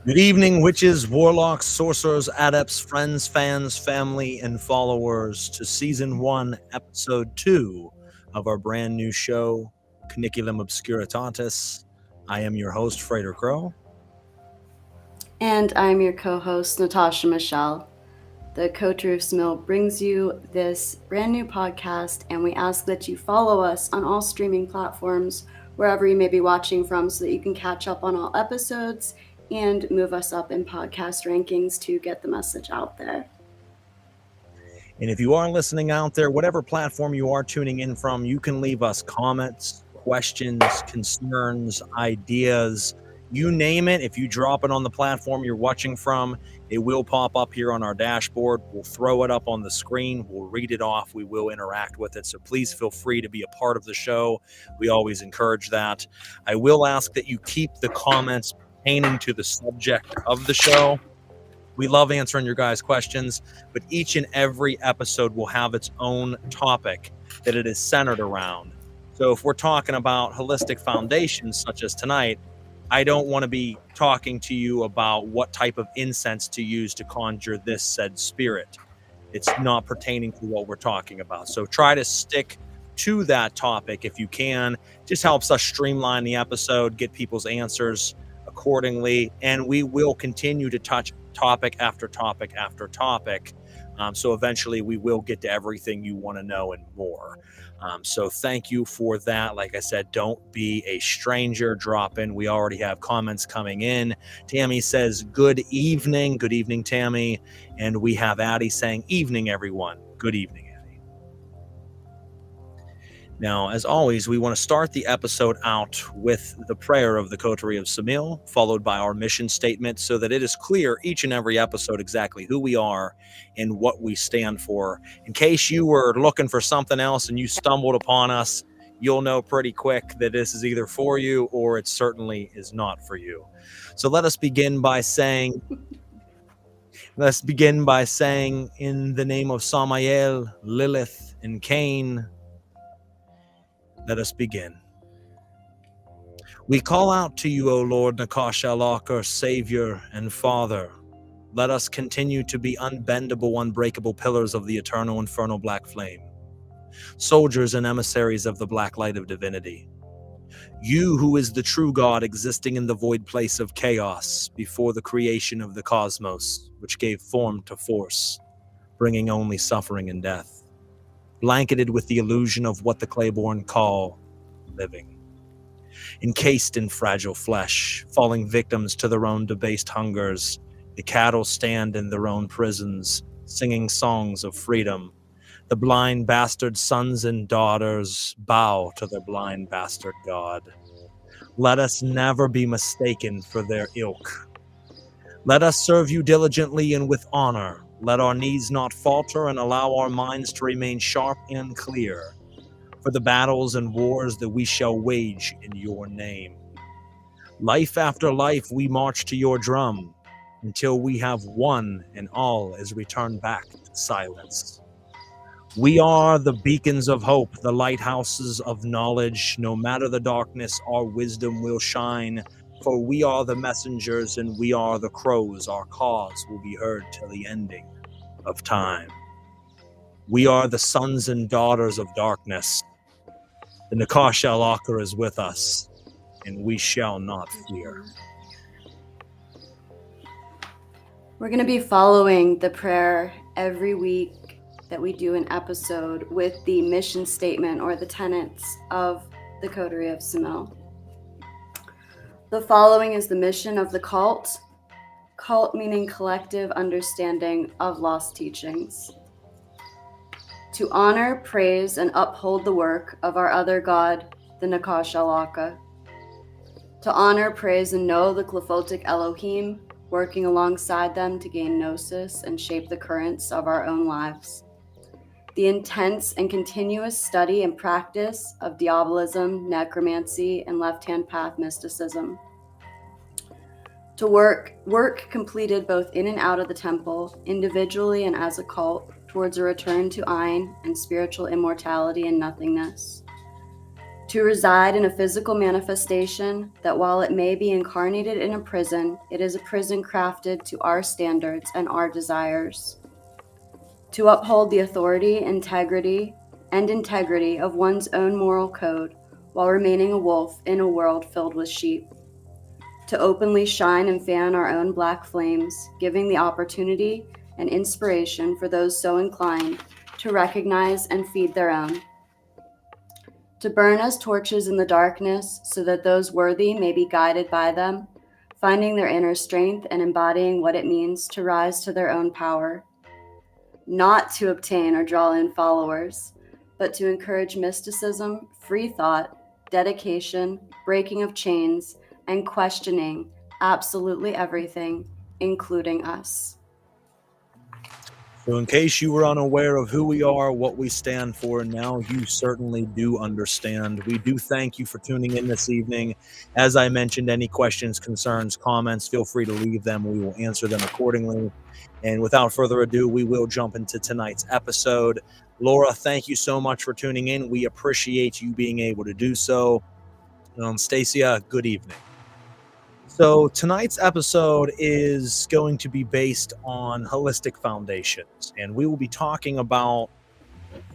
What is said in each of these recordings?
Good evening, witches, warlocks, sorcerers, adepts, friends, fans, family, and followers, to Season 1, Episode 2 of our brand new show, Cuniculum Obscuritatis. I am your host, Frater Crow. And I'm your co-host, Natasha Michelle. The Coterie of Smil brings you this brand new podcast, and we ask that you follow us on all streaming platforms, wherever you may be watching from, so that you can catch up on all episodes and move us up in podcast rankings to get the message out there. And if you are listening out there, whatever platform you are tuning in from, you can leave us comments, questions, concerns, ideas, you name it. If you drop it on the platform you're watching from, it will pop up here on our dashboard. We'll throw it up on the screen. We'll read it off. We will interact with it. So please feel free to be a part of the show. We always encourage that. I will ask that you keep the comments pertaining to the subject of the show. We love answering your guys' questions, but each and every episode will have its own topic that it is centered around. So if we're talking about holistic foundations, such as tonight, I don't want to be talking to you about what type of incense to use to conjure this said spirit. It's not pertaining to what we're talking about. So try to stick to that topic if you can. Just helps us streamline the episode, get people's answers accordingly, and we will continue to touch topic after topic after topic. So eventually we will get to everything you want to know and more. So thank you for that. Like I said, don't be a stranger. Drop in. We already have comments coming in. Tammy says, good evening. Good evening, Tammy. And we have Addie saying, evening, everyone. Good evening. Now, as always, we want to start the episode out with the prayer of the Coterie of Smil, followed by our mission statement, so that it is clear each and every episode exactly who we are and what we stand for. In case you were looking for something else and you stumbled upon us, you'll know pretty quick that this is either for you or it certainly is not for you. So let us begin by saying, in the name of Samael, Lilith, and Cain, let us begin. We call out to you, O Lord Natasha, our Savior and Father. Let us continue to be unbendable, unbreakable pillars of the eternal infernal black flame, soldiers and emissaries of the black light of divinity. You who is the true God existing in the void place of chaos before the creation of the cosmos, which gave form to force, bringing only suffering and death, blanketed with the illusion of what the Claiborne call living, encased in fragile flesh, falling victims to their own debased hungers. The cattle stand in their own prisons, singing songs of freedom. The blind bastard sons and daughters bow to their blind bastard God. Let us never be mistaken for their ilk. Let us serve you diligently and with honor. Let our knees not falter and allow our minds to remain sharp and clear for the battles and wars that we shall wage in your name. Life after life we march to your drum until we have one and all is returned back to silence. We are the beacons of hope, the lighthouses of knowledge. No matter the darkness, our wisdom will shine. For we are the messengers and we are the crows. Our cause will be heard till the ending of time. We are the sons and daughters of darkness. The Natasha Locker is with us, and we shall not fear. We're going to be following the prayer every week that we do an episode with the mission statement or the tenets of the Coterie of Smil. The following is the mission of the cult. Cult meaning collective understanding of lost teachings. To honor, praise, and uphold the work of our other God, the Natasha Laka. To honor, praise, and know the Qliphothic Elohim, working alongside them to gain gnosis and shape the currents of our own lives. The intense and continuous study and practice of diabolism, necromancy, and left-hand path mysticism. To work completed both in and out of the temple, individually and as a cult, towards a return to Ein and spiritual immortality and nothingness. to reside in a physical manifestation that while it may be incarnated in a prison, it is a prison crafted to our standards and our desires, to uphold the authority, integrity of one's own moral code while remaining a wolf in a world filled with sheep, to openly shine and fan our own black flames, giving the opportunity and inspiration for those so inclined to recognize and feed their own, to burn as torches in the darkness so that those worthy may be guided by them, finding their inner strength and embodying what it means to rise to their own power, not to obtain or draw in followers, but to encourage mysticism, free thought, dedication, breaking of chains, and questioning absolutely everything, including us. So in case you were unaware of who we are, what we stand for, now you certainly do understand. We do thank you for tuning in this evening. As I mentioned, any questions, concerns, comments, feel free to leave them. We will answer them accordingly. And without further ado, we will jump into tonight's episode. Laura, thank you so much for tuning in. We appreciate you being able to do so. Stacia, good evening. So tonight's episode is going to be based on holistic foundations, and we will be talking about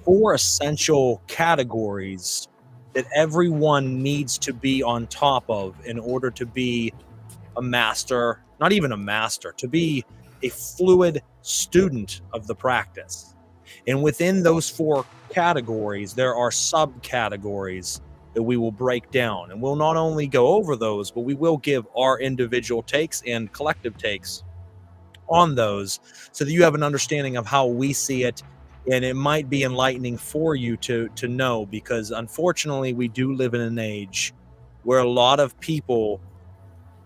4 essential categories that everyone needs to be on top of in order to be a master, not even a master, to be a fluid student of the practice. And within those 4 categories, there are subcategories that we will break down. And we'll not only go over those, but we will give our individual takes and collective takes on those so that you have an understanding of how we see it. And it might be enlightening for you to know, because unfortunately, we do live in an age where a lot of people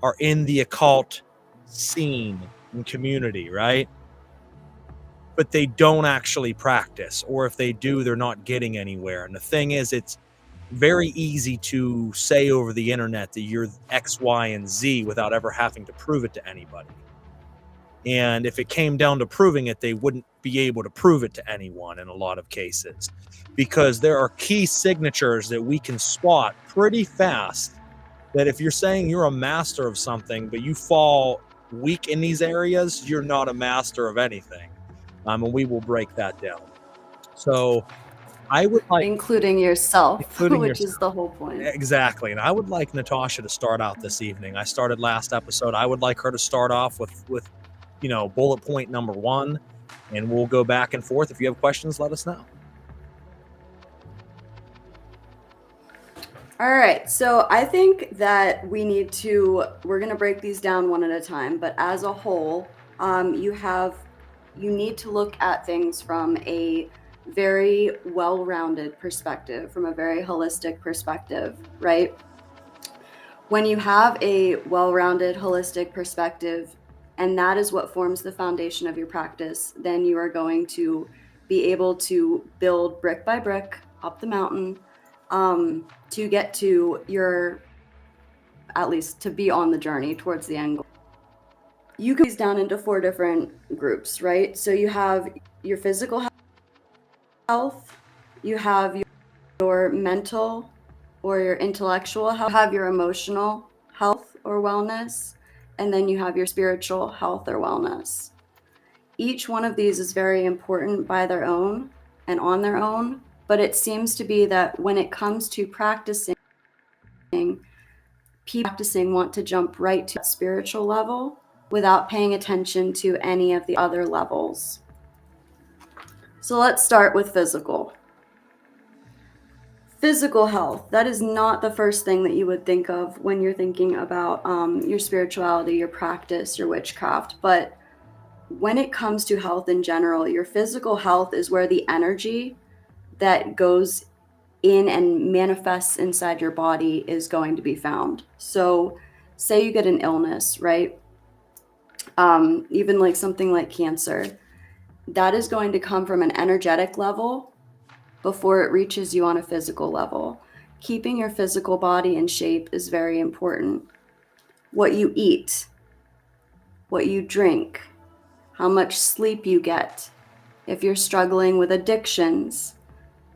are in the occult scene and community, right? But they don't actually practice, or if they do, they're not getting anywhere. And the thing is, it's very easy to say over the internet that you're X, Y, and Z without ever having to prove it to anybody. And if it came down to proving it, they wouldn't be able to prove it to anyone in a lot of cases, because there are key signatures that we can spot pretty fast, that if you're saying you're a master of something, but you fall weak in these areas, you're not a master of anything. And we will break that down. So I would like, including yourself, including which yourself. is the whole point. Exactly. And I would like Natasha to start out this evening. I started last episode. I would like her to start off with bullet point number 1, and we'll go back and forth. If you have questions, let us know. All right, so I think that we're going to break these down one at a time, but as a whole, you need to look at things from a very well-rounded perspective, from a very holistic perspective, right? When you have a well-rounded holistic perspective, and that is what forms the foundation of your practice, then you are going to be able to build brick by brick up the mountain, to get to at least to be on the journey towards the end goal. You can these down into 4 different groups, right? So you have your physical health, you have your mental or your intellectual health, you have your emotional health or wellness, and then you have your spiritual health or wellness. Each one of these is very important by their own and on their own, but it seems to be that when it comes to practicing, people want to jump right to that spiritual level without paying attention to any of the other levels. So let's start with physical. Physical health, that is not the first thing that you would think of when you're thinking about your spirituality, your practice, your witchcraft. But when it comes to health in general, your physical health is where the energy that goes in and manifests inside your body is going to be found. So say you get an illness, right? Even like something like cancer, that is going to come from an energetic level before it reaches you on a physical level. Keeping your physical body in shape is very important. What you eat, what you drink, how much sleep you get. If you're struggling with addictions,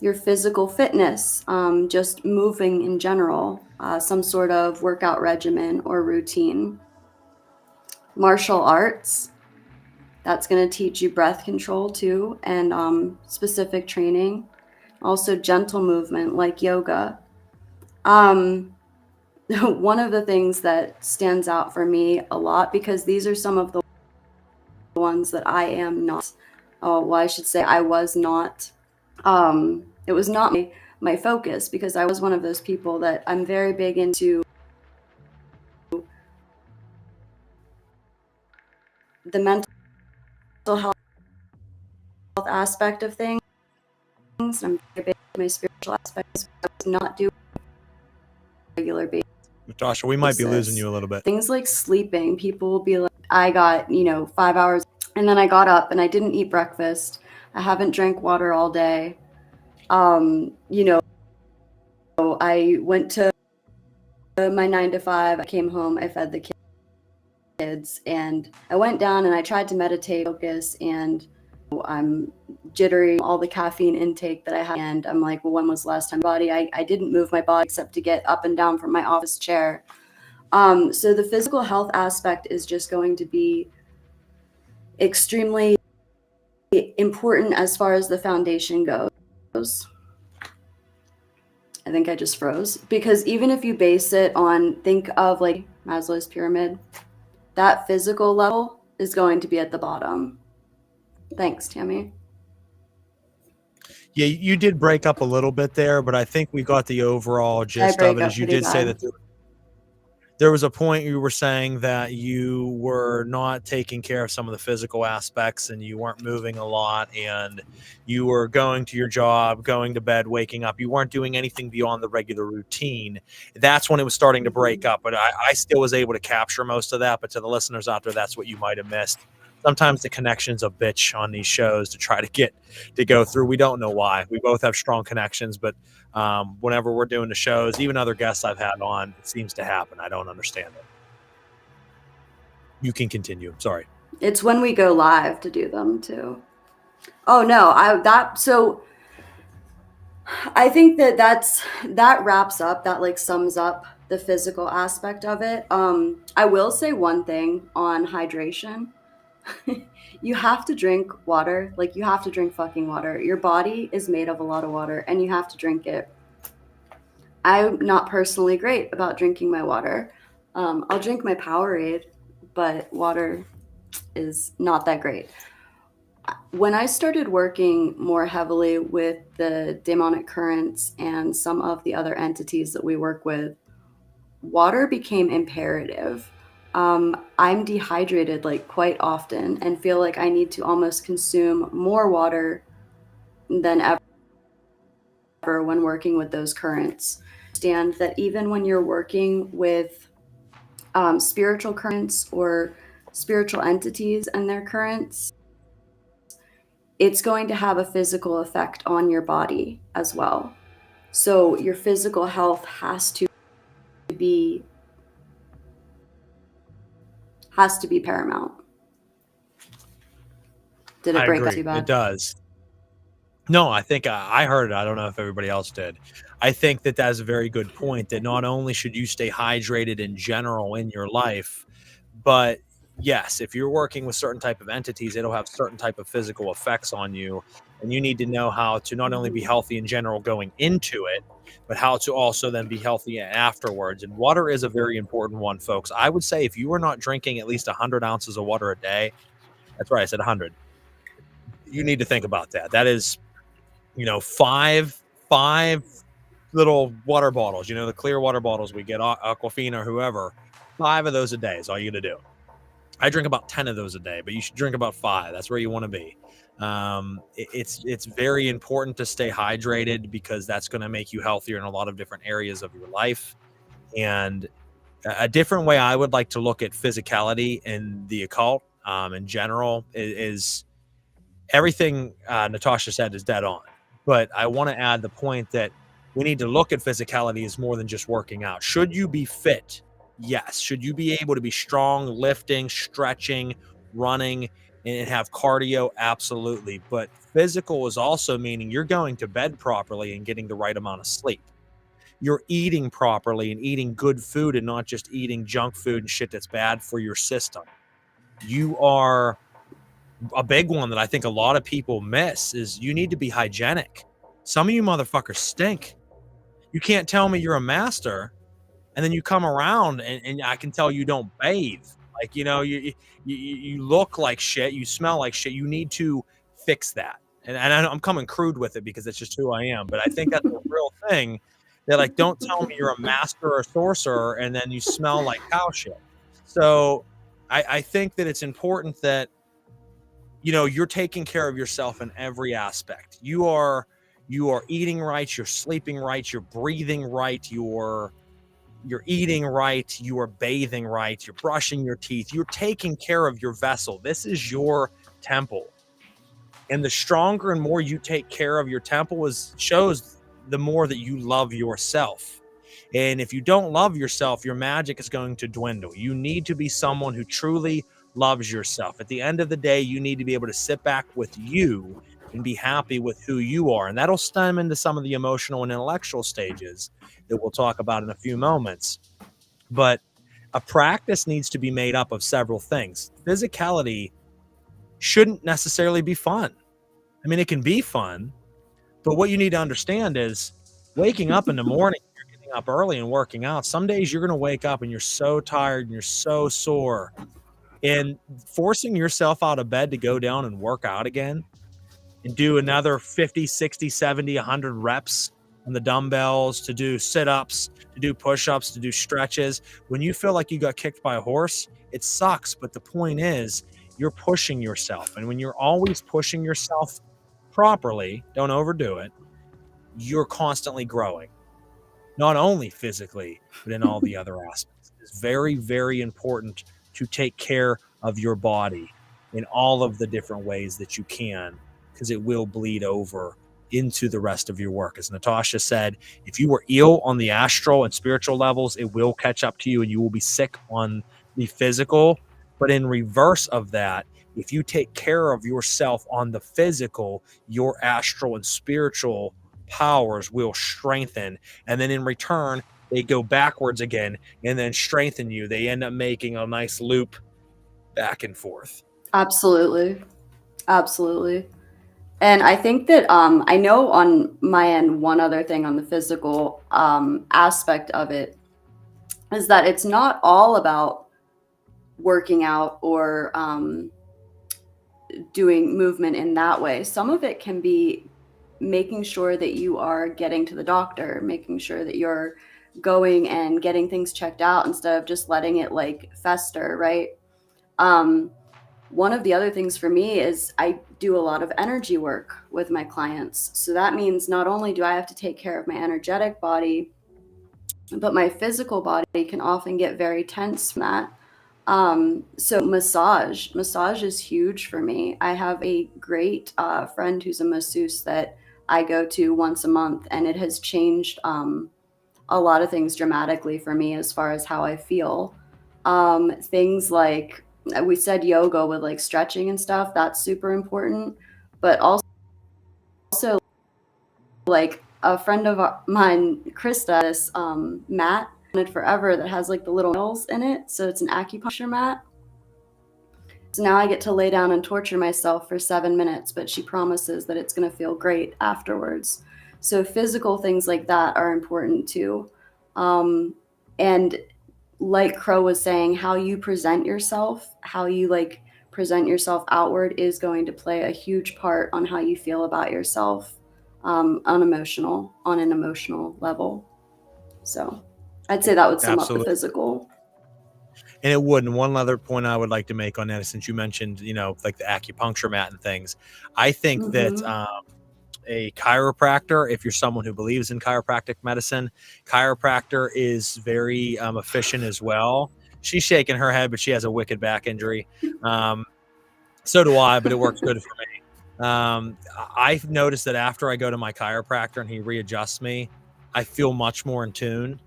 your physical fitness, just moving in general, some sort of workout regimen or routine. Martial arts, that's going to teach you breath control too, and specific training. Also gentle movement like yoga. One of the things that stands out for me a lot, because these are some of the ones that I am not, well, I should say I was not, it was not my focus, because I was one of those people that I'm very big into the mental health aspect of things. I'm very big into my spiritual aspects. I was not doing regular basis. Natasha, we might be losing you a little bit. Things like sleeping, people will be like, I got 5 hours, and then I got up and I didn't eat breakfast. I haven't drank water all day. I went to my 9 to 5. I came home, I fed the kids, and I went down and I tried to meditate, focus, and I'm jittery, all the caffeine intake that I had, and I'm like, well, when was the last time I didn't move my body except to get up and down from my office chair. So the physical health aspect is just going to be extremely important as far as the foundation goes. I think I just froze, because even if you base it on, think of like Maslow's pyramid, that physical level is going to be at the bottom. Thanks, Tammy. Yeah, you did break up a little bit there, but I think we got the overall gist of it. As you did say that there was a point you were saying that you were not taking care of some of the physical aspects, and you weren't moving a lot, and you were going to your job, going to bed, waking up. You weren't doing anything beyond the regular routine. That's when it was starting to break up, but I still was able to capture most of that. But to the listeners out there, that's what you might have missed. Sometimes the connection's a bitch on these shows to try to go through. We don't know why. We both have strong connections, but whenever we're doing the shows, even other guests I've had on, it seems to happen. I don't understand it. You can continue. Sorry. It's when we go live to do them too. Oh no, I think that wraps up, that like sums up the physical aspect of it. I will say one thing on hydration. You have to drink water. Like, you have to drink fucking water. Your body is made of a lot of water, and you have to drink it. I'm not personally great about drinking my water. I'll drink my Powerade, but water is not that great. When I started working more heavily with the demonic currents and some of the other entities that we work with, water became imperative. I'm dehydrated like quite often and feel like I need to almost consume more water than ever when working with those currents. Understand that even when you're working with spiritual currents or spiritual entities and their currents, it's going to have a physical effect on your body as well. So your physical health has to be paramount. Did it break up too bad? It does. No, I think I heard it. I don't know if everybody else did. I think that that's a very good point, that not only should you stay hydrated in general in your life, but yes, if you're working with certain type of entities, it'll have certain type of physical effects on you. And you need to know how to not only be healthy in general going into it, but how to also then be healthy afterwards. And water is a very important one, folks. I would say if you are not drinking at least 100 ounces of water a day, that's right, I said 100. You need to think about that. That is, five little water bottles, the clear water bottles we get, Aquafina or whoever. 5 of those a day is all you got to do. I drink about 10 of those a day, but you should drink about 5. That's where you want to be. It's very important to stay hydrated, because that's going to make you healthier in a lot of different areas of your life. And a different way I would like to look at physicality and the occult in general is everything Natasha said is dead on. But I want to add the point that we need to look at physicality as more than just working out. Should you be fit? Yes. Should you be able to be strong, lifting, stretching, running? and have cardio, absolutely. But physical is also meaning you're going to bed properly and getting the right amount of sleep. You're eating properly and eating good food and not just eating junk food and shit that's bad for your system. You are a big one that I think a lot of people miss is you need to be hygienic. Some of you motherfuckers stink. You can't tell me you're a master and then you come around and I can tell you don't bathe. Like, you look like shit, you smell like shit. You need to fix that. And I'm coming crude with it because it's just who I am. But I think that's a real thing. They're like, don't tell me you're a master or sorcerer and then you smell like cow shit. So I think that it's important that, you're taking care of yourself in every aspect. You are eating right, you're sleeping right, you're breathing right, you're eating right, you are bathing right, you're brushing your teeth, you're taking care of your vessel. This is your temple. And the stronger and more you take care of your temple shows the more that you love yourself. And if you don't love yourself, your magic is going to dwindle. You need to be someone who truly loves yourself. At the end of the day, you need to be able to sit back with you and be happy with who you are. And that'll stem into some of the emotional and intellectual stages that we'll talk about in a few moments. But a practice needs to be made up of several things. Physicality shouldn't necessarily be fun. I mean, it can be fun, but what you need to understand is waking up in the morning, you're getting up early and working out. Some days you're going to wake up and you're so tired and you're so sore. And forcing yourself out of bed to go down and work out again and do another 50, 60, 70, 100 reps on the dumbbells, to do sit-ups, to do push-ups, to do stretches. When you feel like you got kicked by a horse, it sucks. But the point is, you're pushing yourself. And when you're always pushing yourself properly, don't overdo it, you're constantly growing. Not only physically, but in all the other aspects. It's very, very important to take care of your body in all of the different ways that you can, because it will bleed over into the rest of your work. As Natasha said, if you were ill on the astral and spiritual levels, it will catch up to you and you will be sick on the physical. But in reverse of that, if you take care of yourself on the physical, your astral and spiritual powers will strengthen. And then in return, they go backwards again and then strengthen you. They end up making a nice loop back and forth. Absolutely. Absolutely. And I think that I know on my end, one other thing on the physical aspect of it is that it's not all about working out or doing movement in that way. Some of it can be making sure that you are getting to the doctor, making sure that you're going and getting things checked out instead of just letting it like fester, right? One of the other things for me is I do a lot of energy work with my clients. So that means not only do I have to take care of my energetic body, but my physical body can often get very tense from that. So massage is huge for me. I have a great friend who's a masseuse that I go to once a month, and it has changed a lot of things dramatically for me as far as how I feel. Things like we said yoga with like stretching and stuff, that's super important. But also like a friend of mine, Krista, this mat forever that has like the little nails in it. So it's an acupuncture mat. So now I get to lay down and torture myself for 7 minutes, but she promises that it's going to feel great afterwards. So physical things like that are important too. And like Crow was saying, how you present yourself, how you like present yourself outward is going to play a huge part on how you feel about yourself on an emotional level. So I'd say that would sum up the physical. And it would. And one other point I would like to make on that, since you mentioned, like the acupuncture mat and things, I think that a chiropractor, if you're someone who believes in chiropractic medicine, chiropractor is very efficient as well. She's shaking her head, but she has a wicked back injury. So do I, but it works good for me. I've noticed that after I go to my chiropractor and he readjusts me, I feel much more in tune.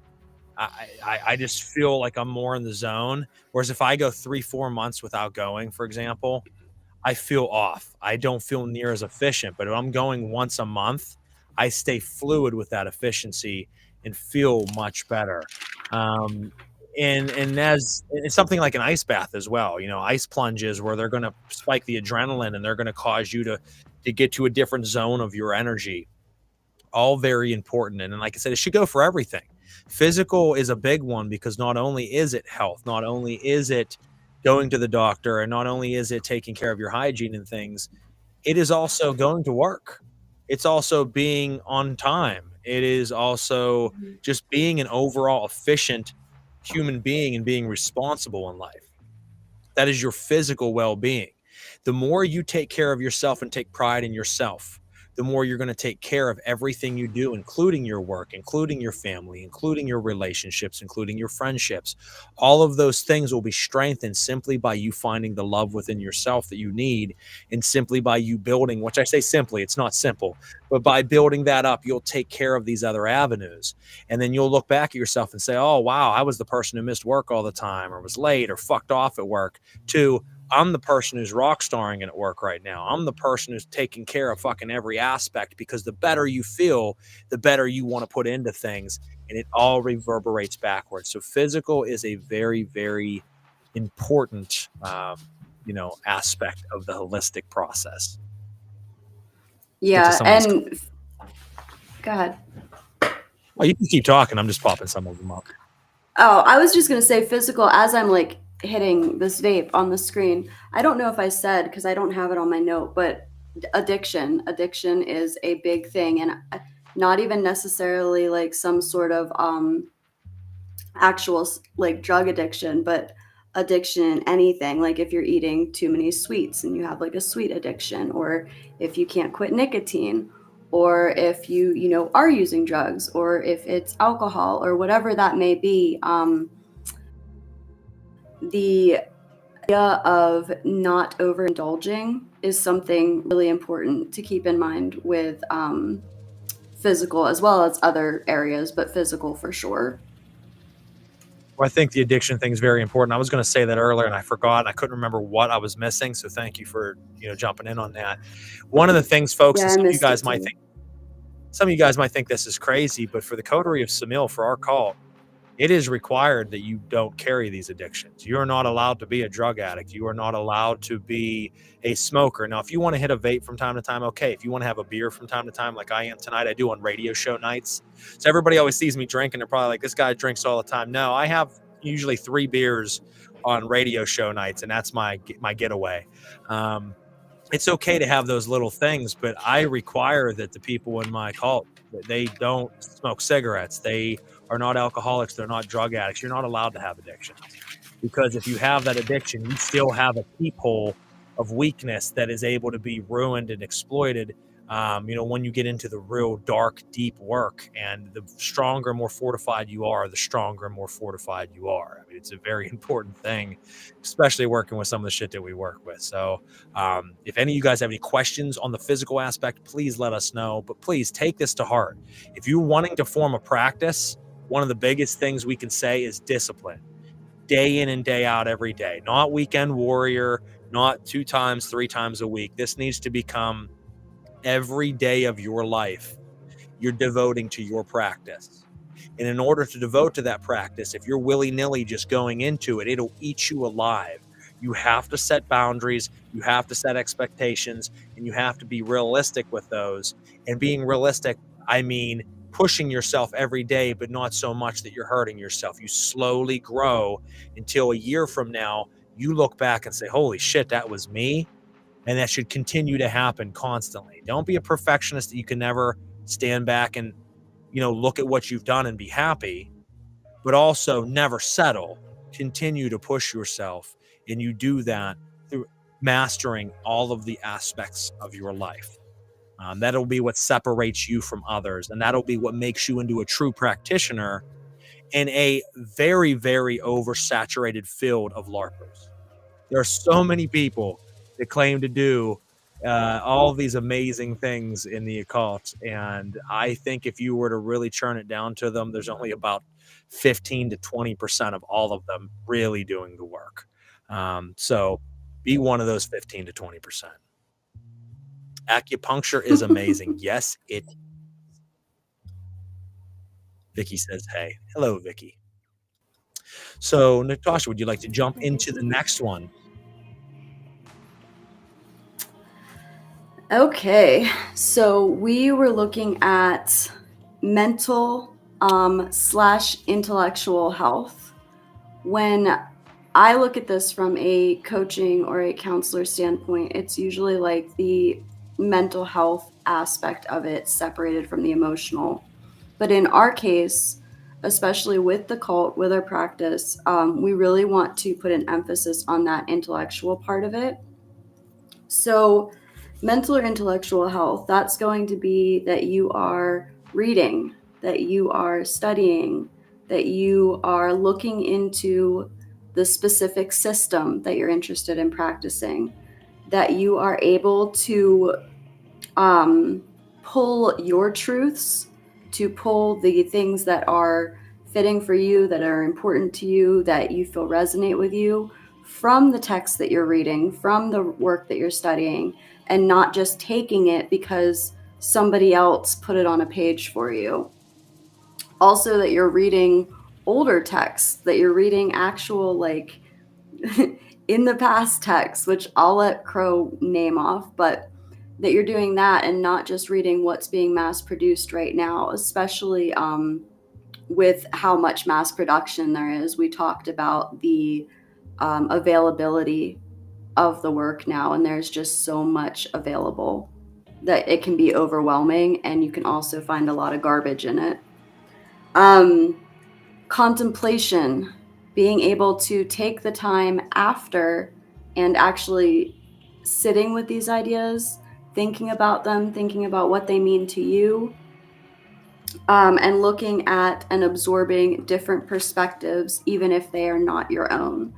I just feel like I'm more in the zone. Whereas if I go 3-4 months without going, for example, I feel off. I don't feel near as efficient. But if I'm going once a month, I stay fluid with that efficiency and feel much better. Um, and as it's something like an ice bath as well, ice plunges where they're going to spike the adrenaline and they're going to cause you to get to a different zone of your energy. All very important. And like I said, it should go for everything. Physical is a big one because not only is it health, not only is it going to the doctor, and not only is it taking care of your hygiene and things, it is also going to work. It's also being on time. It is also Mhm. just being an overall efficient human being and being responsible in life. That is your physical well-being. The more you take care of yourself and take pride in yourself, the more you're going to take care of everything you do, including your work, including your family, including your relationships, including your friendships. All of those things will be strengthened simply by you finding the love within yourself that you need, and simply by you building, which I say simply, it's not simple, but by building that up, you'll take care of these other avenues. And then you'll look back at yourself and say, oh, wow, I was the person who missed work all the time or was late or fucked off at work, to I'm the person who's rock starring at work right now. I'm the person who's taking care of fucking every aspect, because the better you feel, the better you want to put into things, and it all reverberates backwards. So physical is a very, very important, aspect of the holistic process. Into Yeah, some of these. and go ahead. Oh, you can keep talking. I'm just popping some of them up. Oh, I was just gonna say physical as I'm like hitting this vape on the screen. I don't know if I said, because I don't have it on my note, but addiction is a big thing, and not even necessarily like some sort of actual like drug addiction, but addiction in anything. Like if you're eating too many sweets and you have like a sweet addiction, or if you can't quit nicotine, or if you are using drugs, or if it's alcohol or whatever that may be. The idea of not overindulging is something really important to keep in mind with physical as well as other areas, but physical for sure. Well, I think the addiction thing is very important. I was going to say that earlier and I forgot. I couldn't remember what I was missing. So thank you for, jumping in on that. One of the things, folks, Yeah, and I missed it too. some of you guys might think this is crazy, but for the coterie of Samil, for our cult, it is required that you don't carry these addictions. You are not allowed to be a drug addict. You are not allowed to be a smoker. Now, if you want to hit a vape from time to time, okay. If you want to have a beer from time to time, like I am tonight, I do on radio show nights. So everybody always sees me drinking. They're probably like, this guy drinks all the time. No, I have usually 3 beers on radio show nights, and that's my getaway. Um, it's okay to have those little things, but I require that the people in my cult, that they don't smoke cigarettes. They are not alcoholics. They're not drug addicts. You're not allowed to have addictions, because if you have that addiction, you still have a peephole of weakness that is able to be ruined and exploited. When you get into the real dark, deep work, and the stronger, more fortified you are, the stronger and more fortified you are. I mean, it's a very important thing, especially working with some of the shit that we work with. So, if any of you guys have any questions on the physical aspect, please let us know. But please take this to heart. If you're wanting to form a practice, one of the biggest things we can say is discipline. Day in and day out, every day, not weekend warrior, not 2 times, 3 times a week. This needs to become every day of your life you're devoting to your practice. And in order to devote to that practice, if you're willy-nilly just going into it, it'll eat you alive. You have to set boundaries, you have to set expectations, and you have to be realistic with those. And being realistic, I mean pushing yourself every day, but not so much that you're hurting yourself. You slowly grow until a year from now, you look back and say, holy shit, that was me. And that should continue to happen constantly. Don't be a perfectionist that you can never stand back and, look at what you've done and be happy, but also never settle. Continue to push yourself. And you do that through mastering all of the aspects of your life. That'll be what separates you from others. And that'll be what makes you into a true practitioner in a very, very oversaturated field of LARPers. There are so many people that claim to do all these amazing things in the occult. And I think if you were to really churn it down to them, there's only about 15 to 20% of all of them really doing the work. So Be one of those 15 to 20%. Acupuncture is amazing. Yes, it. Vicky says, hey. Hello, Vicky. So, Natasha, would you like to jump into the next one? Okay, so we were looking at mental / intellectual health. When I look at this from a coaching or a counselor standpoint, it's usually like the mental health aspect of it separated from the emotional. But in our case, especially with the cult, with our practice, we really want to put an emphasis on that intellectual part of it. So, mental or intellectual health, that's going to be that you are reading, that you are studying, that you are looking into the specific system that you're interested in practicing, that you are able to pull your truths, to pull the things that are fitting for you, that are important to you, that you feel resonate with you from the text that you're reading, from the work that you're studying, and not just taking it because somebody else put it on a page for you. Also, that you're reading older texts, that you're reading actual, like, in the past texts, which I'll let Crow name off, but that you're doing that and not just reading what's being mass produced right now, especially with how much mass production there is. We talked about the availability of the work now, and there's just so much available that it can be overwhelming, and you can also find a lot of garbage in it. Contemplation, being able to take the time after and actually sitting with these ideas, thinking about them, thinking about what they mean to you, and looking at and absorbing different perspectives, even if they are not your own.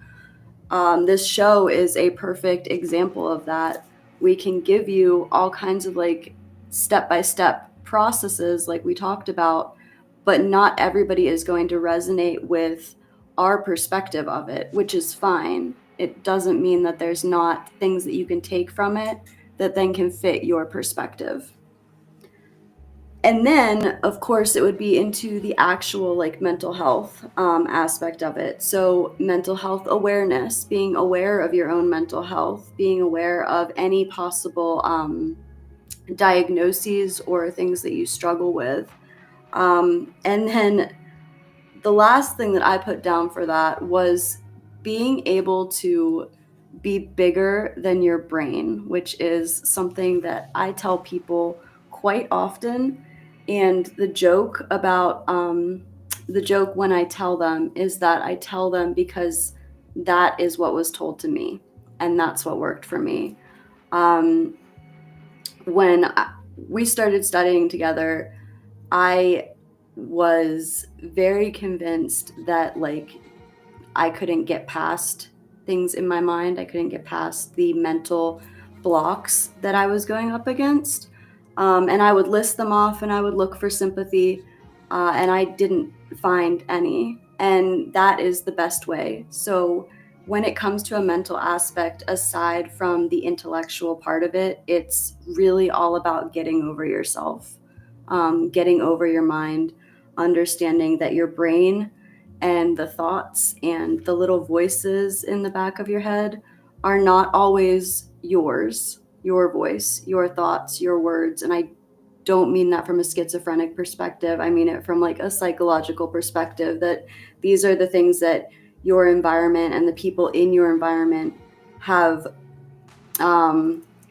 This show is a perfect example of that. We can give you all kinds of like step-by-step processes like we talked about, but not everybody is going to resonate with our perspective of it, which is fine. It doesn't mean that there's not things that you can take from it that then can fit your perspective. And then, of course, it would be into the actual like mental health aspect of it. So mental health awareness, being aware of your own mental health, being aware of any possible diagnoses or things that you struggle with. And then the last thing that I put down for that was being able to be bigger than your brain, which is something that I tell people quite often. And the joke about the joke when I tell them is that I tell them because that is what was told to me, and that's what worked for me. When we started studying together, I was very convinced that like I couldn't get past things in my mind. I couldn't get past the mental blocks that I was going up against. And I would list them off and I would look for sympathy, and I didn't find any. And that is the best way. So when it comes to a mental aspect, aside from the intellectual part of it, it's really all about getting over yourself, getting over your mind, understanding that your brain and the thoughts and the little voices in the back of your head are not always yours, your voice, your thoughts, your words. And I don't mean that from a schizophrenic perspective. I mean it from like a psychological perspective, that these are the things that your environment and the people in your environment have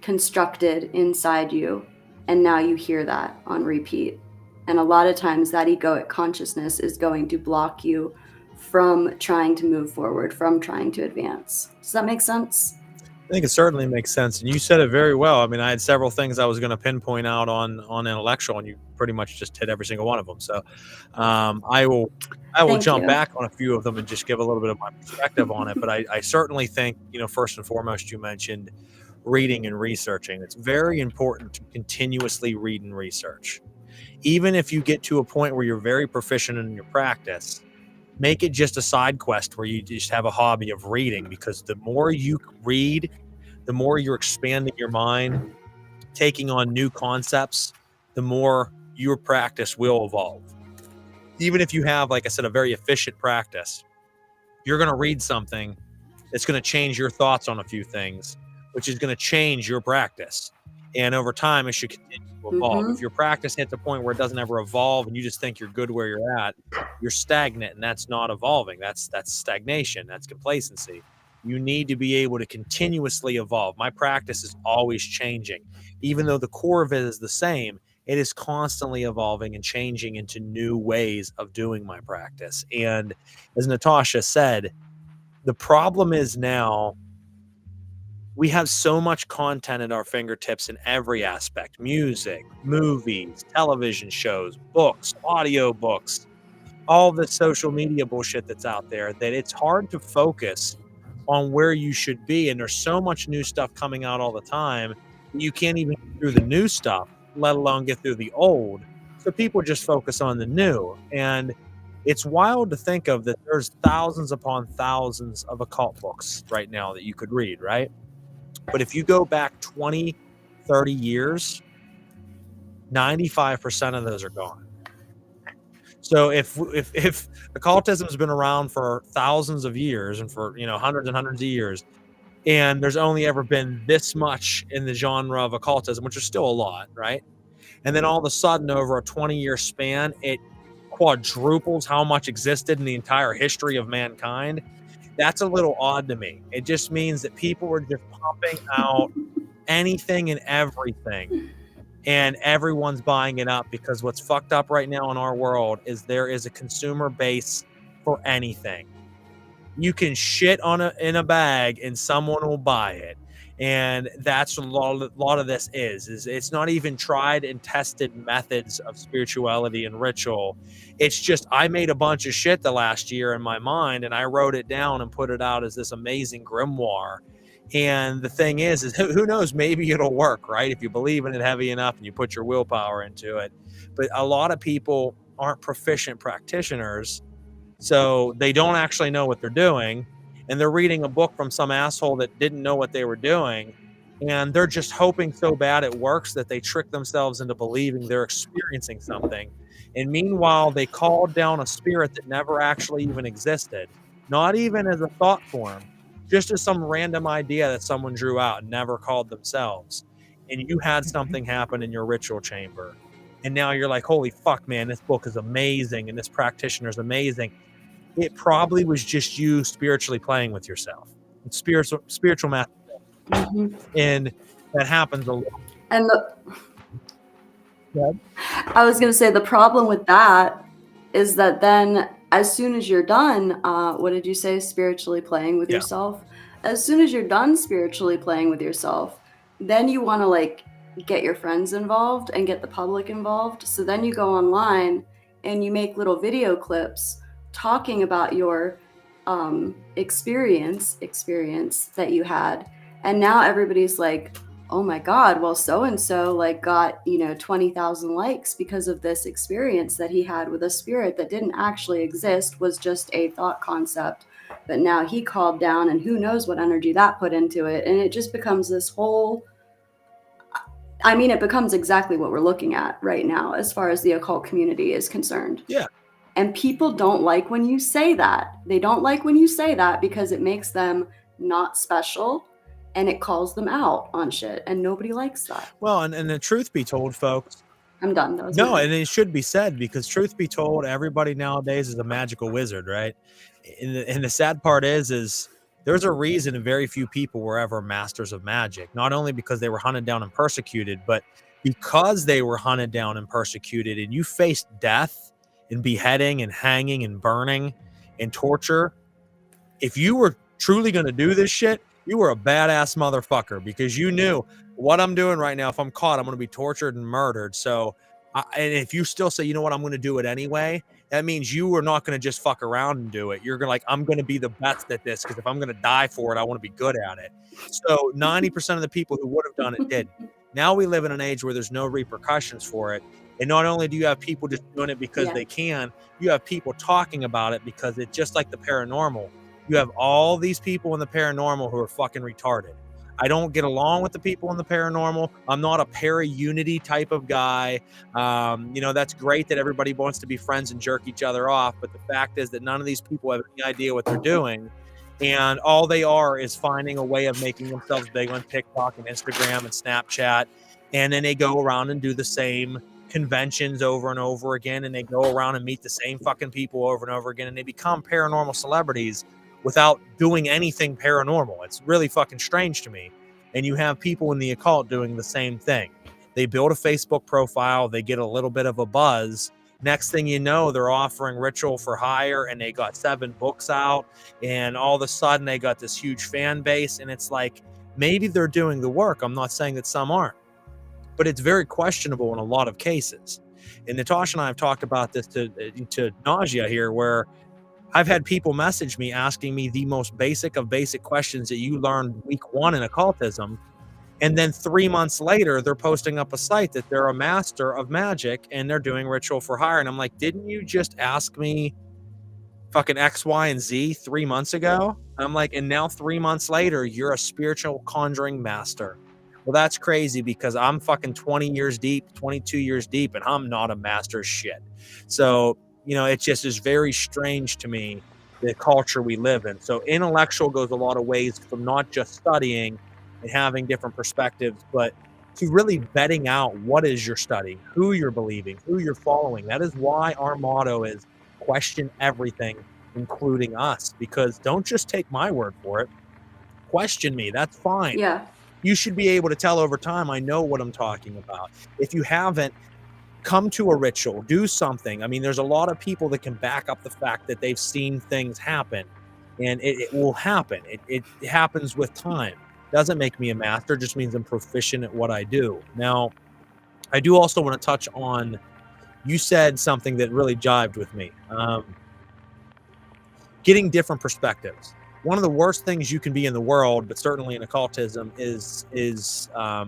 constructed inside you. And now you hear that on repeat. And a lot of times that egoic consciousness is going to block you from trying to move forward, from trying to advance. Does that make sense? I think it certainly makes sense, and you said it very well. I mean, I had several things I was going to pinpoint out on intellectual, and you pretty much just hit every single one of them. So, I will Thank jump you. back on a few of them and just give a little bit of my perspective on it. But I certainly think, first and foremost, you mentioned reading and researching. It's very important to continuously read and research, even if you get to a point where you're very proficient in your practice. Make it just a side quest where you just have a hobby of reading, because the more you read the more you're expanding your mind, taking on new concepts, the more your practice will evolve. Even if you have, like I said, a very efficient practice, you're going to read something that's going to change your thoughts on a few things, which is going to change your practice. And over time, it should continue to evolve. If your practice hits a point where it doesn't ever evolve and you just think you're good where you're at, you're stagnant, and that's not evolving. That's stagnation. That's complacency. You need to be able to continuously evolve. My practice is always changing. Even though the core of it is the same, it is constantly evolving and changing into new ways of doing my practice. And as Natasha said, the problem is now we have so much content at our fingertips in every aspect: music, movies, television shows, books, audio books, all the social media bullshit that's out there, that it's hard to focus on where you should be. And there's so much new stuff coming out all the time, you can't even get through the new stuff, let alone get through the old. So people just focus on the new. And it's wild to think of that there's thousands upon thousands of occult books right now that you could read, right? But if you go back 20, 30 years, 95% of those are gone. So if occultism has been around for thousands of years and for, hundreds and hundreds of years, and there's only ever been this much in the genre of occultism, which is still a lot, right? And then all of a sudden, over a 20-year span, it quadruples how much existed in the entire history of mankind. That's a little odd to me. It just means that people were just pumping out anything and everything, and everyone's buying it up, because what's fucked up right now in our world is there is a consumer base for anything. You can shit in a bag and someone will buy it. And that's what a lot of this is it's not even tried and tested methods of spirituality and ritual. It's just, I made a bunch of shit the last year in my mind, and I wrote it down and put it out as this amazing grimoire. And the thing is who knows, maybe it'll work, right? If you believe in it heavy enough and you put your willpower into it. But a lot of people aren't proficient practitioners, so they don't actually know what they're doing. And they're reading a book from some asshole that didn't know what they were doing. And they're just hoping so bad it works that they trick themselves into believing they're experiencing something. And meanwhile, they called down a spirit that never actually even existed, not even as a thought form, just as some random idea that someone drew out and never called themselves. And you had something happen in your ritual chamber. And now you're like, holy fuck, man, this book is amazing. And this practitioner is amazing. It probably was just you spiritually playing with yourself. It's spiritual math. And that happens a lot. And I was going to say, the problem with that is that then as soon as you're done, what did you say? Spiritually playing with yourself. As soon as you're done spiritually playing with yourself, then you want to get your friends involved and get the public involved. So then you go online and you make little video clips talking about your experience that you had. And now everybody's like, oh my God, well, so-and-so got, 20,000 likes because of this experience that he had with a spirit that didn't actually exist, was just a thought concept. But now he called down, and who knows what energy that put into it. And it just becomes this whole, it becomes exactly what we're looking at right now as far as the occult community is concerned. Yeah. And people don't like when you say that. They don't like when you say that because it makes them not special, and it calls them out on shit, and nobody likes that. Well, and the truth be told, folks, I'm done. And it should be said, because truth be told, everybody nowadays is a magical wizard, right? And the sad part is there's a reason very few people were ever masters of magic, not only because they were hunted down and persecuted, but because they were hunted down and persecuted, and you faced death and beheading and hanging and burning and torture. If you were truly going to do this shit, you were a badass motherfucker, because you knew what I'm doing right now. If I'm caught, I'm going to be tortured and murdered. So, and if you still say, you know what, I'm going to do it anyway, that means you are not going to just fuck around and do it. You're going to I'm going to be the best at this, because if I'm going to die for it, I want to be good at it. So 90% of the people who would have done it did. Now we live in an age where there's no repercussions for it. And not only do you have people just doing it because they can, you have people talking about it because it's just like the paranormal. You have all these people in the paranormal who are fucking retarded. I don't get along with the people in the paranormal. I'm not a para-unity type of guy. That's great that everybody wants to be friends and jerk each other off, but the fact is that none of these people have any idea what they're doing, and all they are is finding a way of making themselves big on TikTok and Instagram and Snapchat, and then they go around and do the same conventions over and over again, and they go around and meet the same fucking people over and over again, and they become paranormal celebrities without doing anything paranormal. It's really fucking strange to me. And you have people in the occult doing the same thing. They build a Facebook profile, they get a little bit of a buzz. Next thing you know, they're offering ritual for hire, and they got 7 books out, and all of a sudden they got this huge fan base. And it's like, maybe they're doing the work. I'm not saying that some aren't, but it's very questionable in a lot of cases. And Natasha and I have talked about this to nausea here, where I've had people message me asking me the most basic of basic questions that you learned week 1 in occultism. And then 3 months later, they're posting up a site that they're a master of magic and they're doing ritual for hire. And I'm like, didn't you just ask me fucking X, Y, and Z 3 months ago? I'm like, and now 3 months later, you're a spiritual conjuring master. Well, that's crazy, because I'm fucking 20 years deep, 22 years deep, and I'm not a master of shit. So, it just is very strange to me, the culture we live in. So intellectual goes a lot of ways from not just studying and having different perspectives, but to really vetting out what is you're studying, who you're believing, who you're following. That is why our motto is question everything, including us, because don't just take my word for it. Question me. That's fine. Yeah. You should be able to tell over time, I know what I'm talking about. If you haven't, come to a ritual, do something. I mean, there's a lot of people that can back up the fact that they've seen things happen, and it will happen. It happens with time. Doesn't make me a master, just means I'm proficient at what I do. Now, I do also want to touch on, you said something that really jived with me. Getting different perspectives. One of the worst things you can be in the world, but certainly in occultism, is a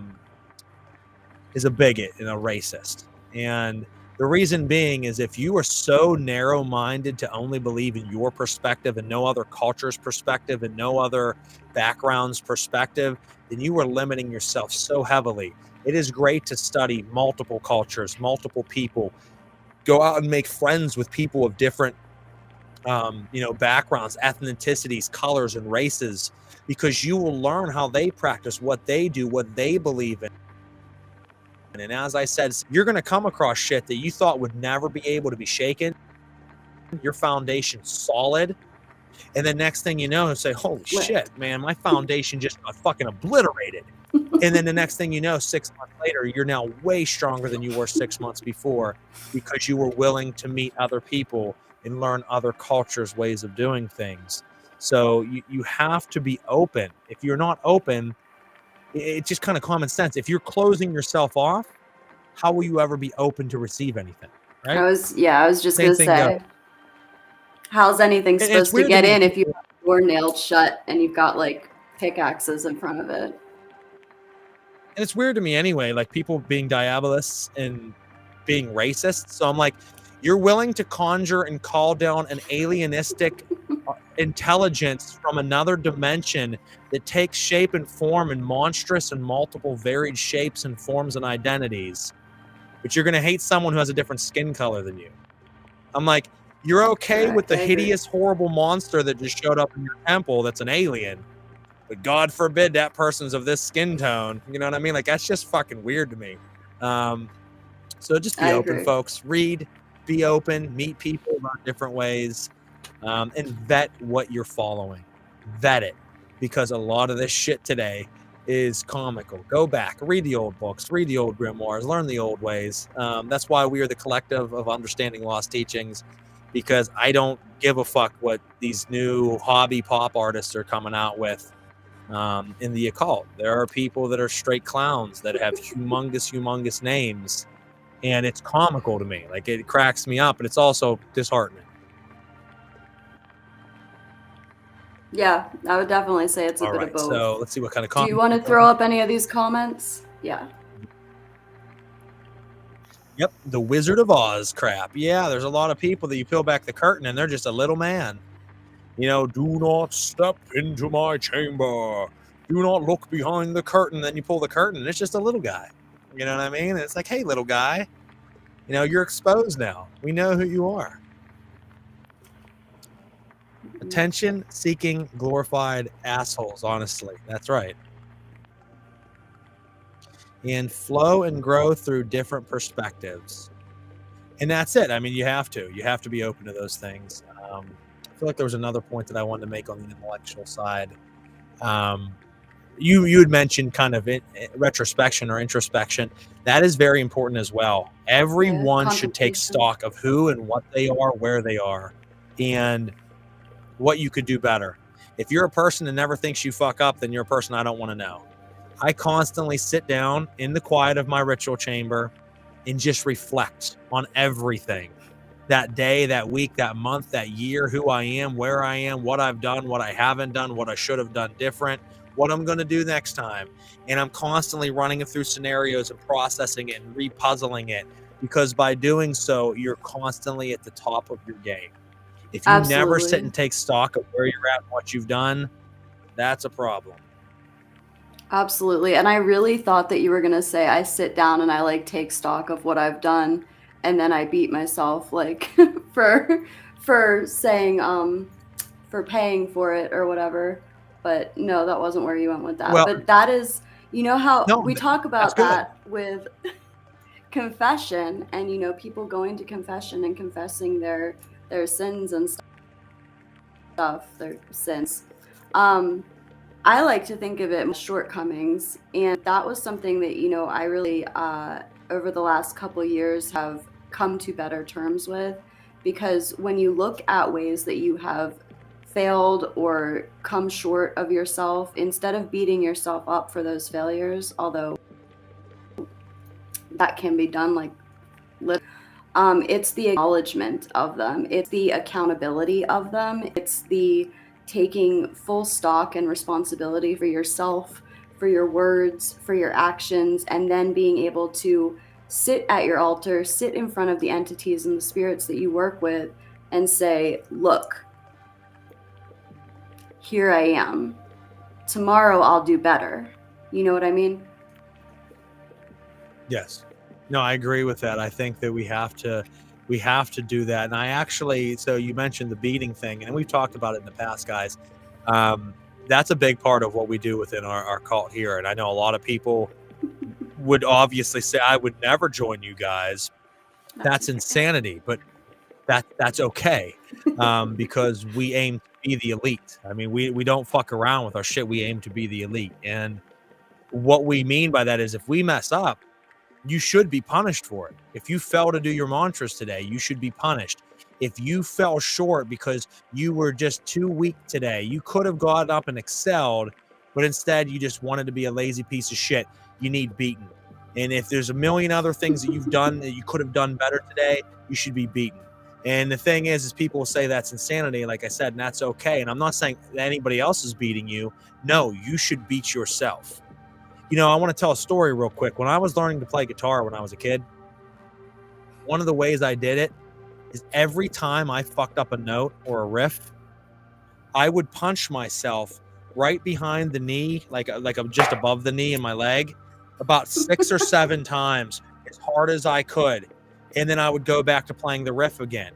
bigot and a racist. And the reason being is, if you are so narrow-minded to only believe in your perspective and no other culture's perspective and no other background's perspective, then you are limiting yourself so heavily. It is great to study multiple cultures, multiple people, go out and make friends with people of different backgrounds, ethnicities, colors, and races, because you will learn how they practice, what they do, what they believe in. And as I said, you're going to come across shit that you thought would never be able to be shaken. Your foundation's solid. And then next thing you know, say, holy shit, man, my foundation just got fucking obliterated. And then the next thing you know, 6 months later, you're now way stronger than you were 6 months before, because you were willing to meet other people and learn other cultures' ways of doing things. So you have to be open. If you're not open, it's just kind of common sense. If you're closing yourself off, how will you ever be open to receive anything? Right? I was just going to say, how's anything supposed to get in if you have the door nailed shut and you've got like pickaxes in front of it? And it's weird to me anyway, like people being diabolists and being racist. So I'm like, you're willing to conjure and call down an alienistic intelligence from another dimension that takes shape and form in monstrous and multiple varied shapes and forms and identities, but you're going to hate someone who has a different skin color than you. I'm like, you're okay with the hideous, horrible monster that just showed up in your temple that's an alien, but God forbid that person's of this skin tone. You know what I mean? Like, that's just fucking weird to me. So just be open, folks. Read, be open, meet people about different ways, and vet what you're following. Vet it, because a lot of this shit today is comical. Go back, read the old books, read the old grimoires, learn the old ways. That's why we are the collective of Understanding Lost Teachings, because I don't give a fuck what these new hobby pop artists are coming out with in the occult. There are people that are straight clowns that have humongous names, and it's comical to me. Like, it cracks me up, but it's also disheartening. Yeah, I would definitely say it's a bit of both. So let's see what kind of comments. Do you want to throw up any of these comments? Yeah. Yep, the Wizard of Oz crap. Yeah, there's a lot of people that you peel back the curtain and they're just a little man. You know, do not step into my chamber. do not look behind the curtain. Then you pull the curtain and it's just a little guy. You know what I mean? And it's like, hey, little guy, you know, you're exposed now. We know who you are. Attention seeking, glorified assholes. Honestly, that's right. And flow and grow through different perspectives. And that's it. I mean, you have to be open to those things. I feel like there was another point that I wanted to make on the intellectual side. You had mentioned kind of retrospection or introspection. That is very important as well. Everyone should take stock of who and what they are, where they are, and what you could do better. If you're a person that never thinks you fuck up, then you're a person I don't want to know. I constantly sit down in the quiet of my ritual chamber and just reflect on everything. That day, that week, that month, that year, who I am, where I am, what I've done, what I haven't done, what I should have done different, what I'm going to do next time. And I'm constantly running it through scenarios and processing it and repuzzling it, because by doing so, you're constantly at the top of your game. If you never sit and take stock of where you're at and what you've done, that's a problem. Absolutely. And I really thought that you were going to say, I sit down and I like take stock of what I've done. And then I beat myself like for saying, for paying for it or whatever. But no, that wasn't where you went with that. Well, but that is, you know how we talk about that with confession and, you know, people going to confession and confessing their sins and stuff, their sins. I like to think of it as shortcomings, and that was something that, you know, I really over the last couple of years have come to better terms with, because when you look at ways that you have failed or come short of yourself, instead of beating yourself up for those failures, although that can be done, like it's the acknowledgement of them, it's the accountability of them, it's the taking full stock and responsibility for yourself, for your words, for your actions, and then being able to sit at your altar, sit in front of the entities and the spirits that you work with and say, look, here I am. Tomorrow I'll do better. You know what I mean? Yes. No, I agree with that. I think that we have to do that. And I actually, so you mentioned the beating thing, and we've talked about it in the past, guys. That's a big part of what we do within our cult here. And I know a lot of people would obviously say, I would never join you guys. That's insanity, but that's okay. Because we aim to be the elite. I mean, we don't fuck around with our shit. We aim to be the elite. And what we mean by that is, if we mess up, you should be punished for it. If you fail to do your mantras today, you should be punished. If you fell short because you were just too weak today, you could have got up and excelled, but instead you just wanted to be a lazy piece of shit. You need beaten. And if there's a million other things that you've done that you could have done better today, you should be beaten. And the thing is people will say that's insanity, like I said, and that's okay. And I'm not saying that anybody else is beating you. No, you should beat yourself. You know, I want to tell a story real quick. When I was learning to play guitar when I was a kid, one of the ways I did it is every time I fucked up a note or a riff, I would punch myself right behind the knee, like just above the knee in my leg, about 6 or 7 times, as hard as I could. And then I would go back to playing the riff again.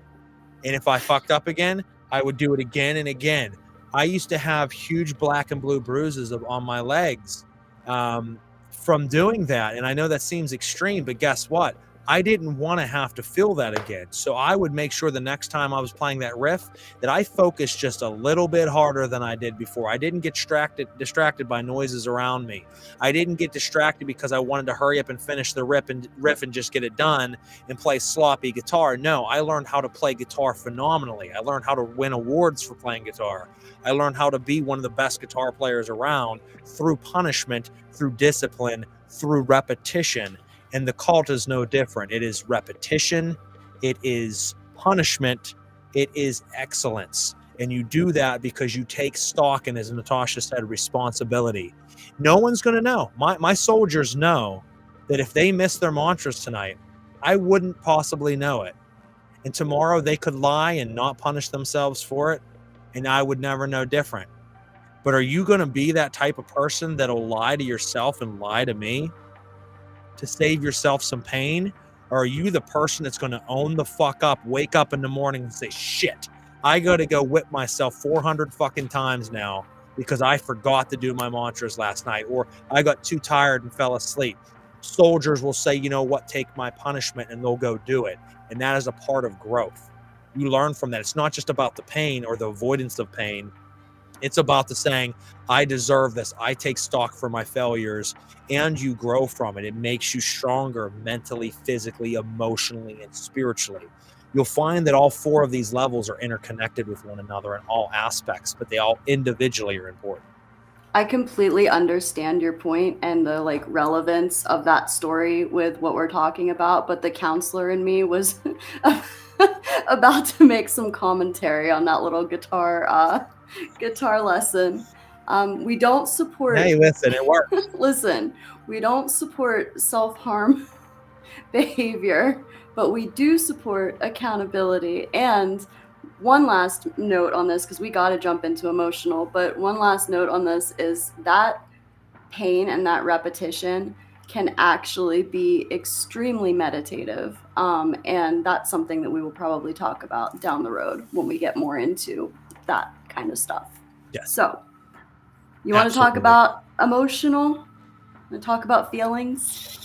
And if I fucked up again, I would do it again and again. I used to have huge black and blue bruises on my legs from doing that. And I know that seems extreme, but guess what? I didn't want to have to feel that again. So I would make sure the next time I was playing that riff that I focused just a little bit harder than I did before. I didn't get distracted by noises around me. I didn't get distracted because I wanted to hurry up and finish the riff and just get it done and play sloppy guitar. No, I learned how to play guitar phenomenally. I learned how to win awards for playing guitar. I learned how to be one of the best guitar players around through punishment, through discipline, through repetition. And the cult is no different. It is repetition. It is punishment. It is excellence. And you do that because you take stock and, as Natasha said, responsibility. No one's going to know. My soldiers know that if they miss their mantras tonight, I wouldn't possibly know it. And tomorrow they could lie and not punish themselves for it, and I would never know different. But are you going to be that type of person that'll lie to yourself and lie to me to save yourself some pain? Or are you the person that's going to own the fuck up, wake up in the morning and say, shit, I got to go whip myself 400 fucking times now because I forgot to do my mantras last night, or I got too tired and fell asleep. Soldiers will say, you know what, take my punishment, and they'll go do it. And that is a part of growth. You learn from that. It's not just about the pain or the avoidance of pain. It's about the saying, I deserve this. I take stock for my failures, and you grow from it. It makes you stronger mentally, physically, emotionally, and spiritually. You'll find that all four of these levels are interconnected with one another in all aspects, but they all individually are important. I completely understand your point and the like relevance of that story with what we're talking about, but the counselor in me was about to make some commentary on that little guitar lesson. We don't support. Hey, listen, it works. Listen, we don't support self-harm behavior, but we do support accountability. And one last note on this, because we got to jump into emotional, but one last note on this is that pain and that repetition can actually be extremely meditative. And that's something that we will probably talk about down the road when we get more into that kind of stuff. Yes. So you want to talk about emotional? Want to talk about feelings?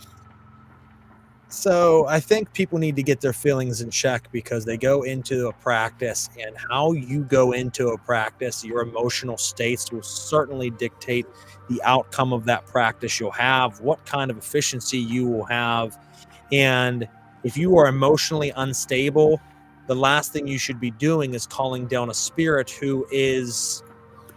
So I think people need to get their feelings in check because they go into a practice, and how you go into a practice, your emotional states will certainly dictate the outcome of that practice you'll have, what kind of efficiency you will have. And if you are emotionally unstable, the last thing you should be doing is calling down a spirit who is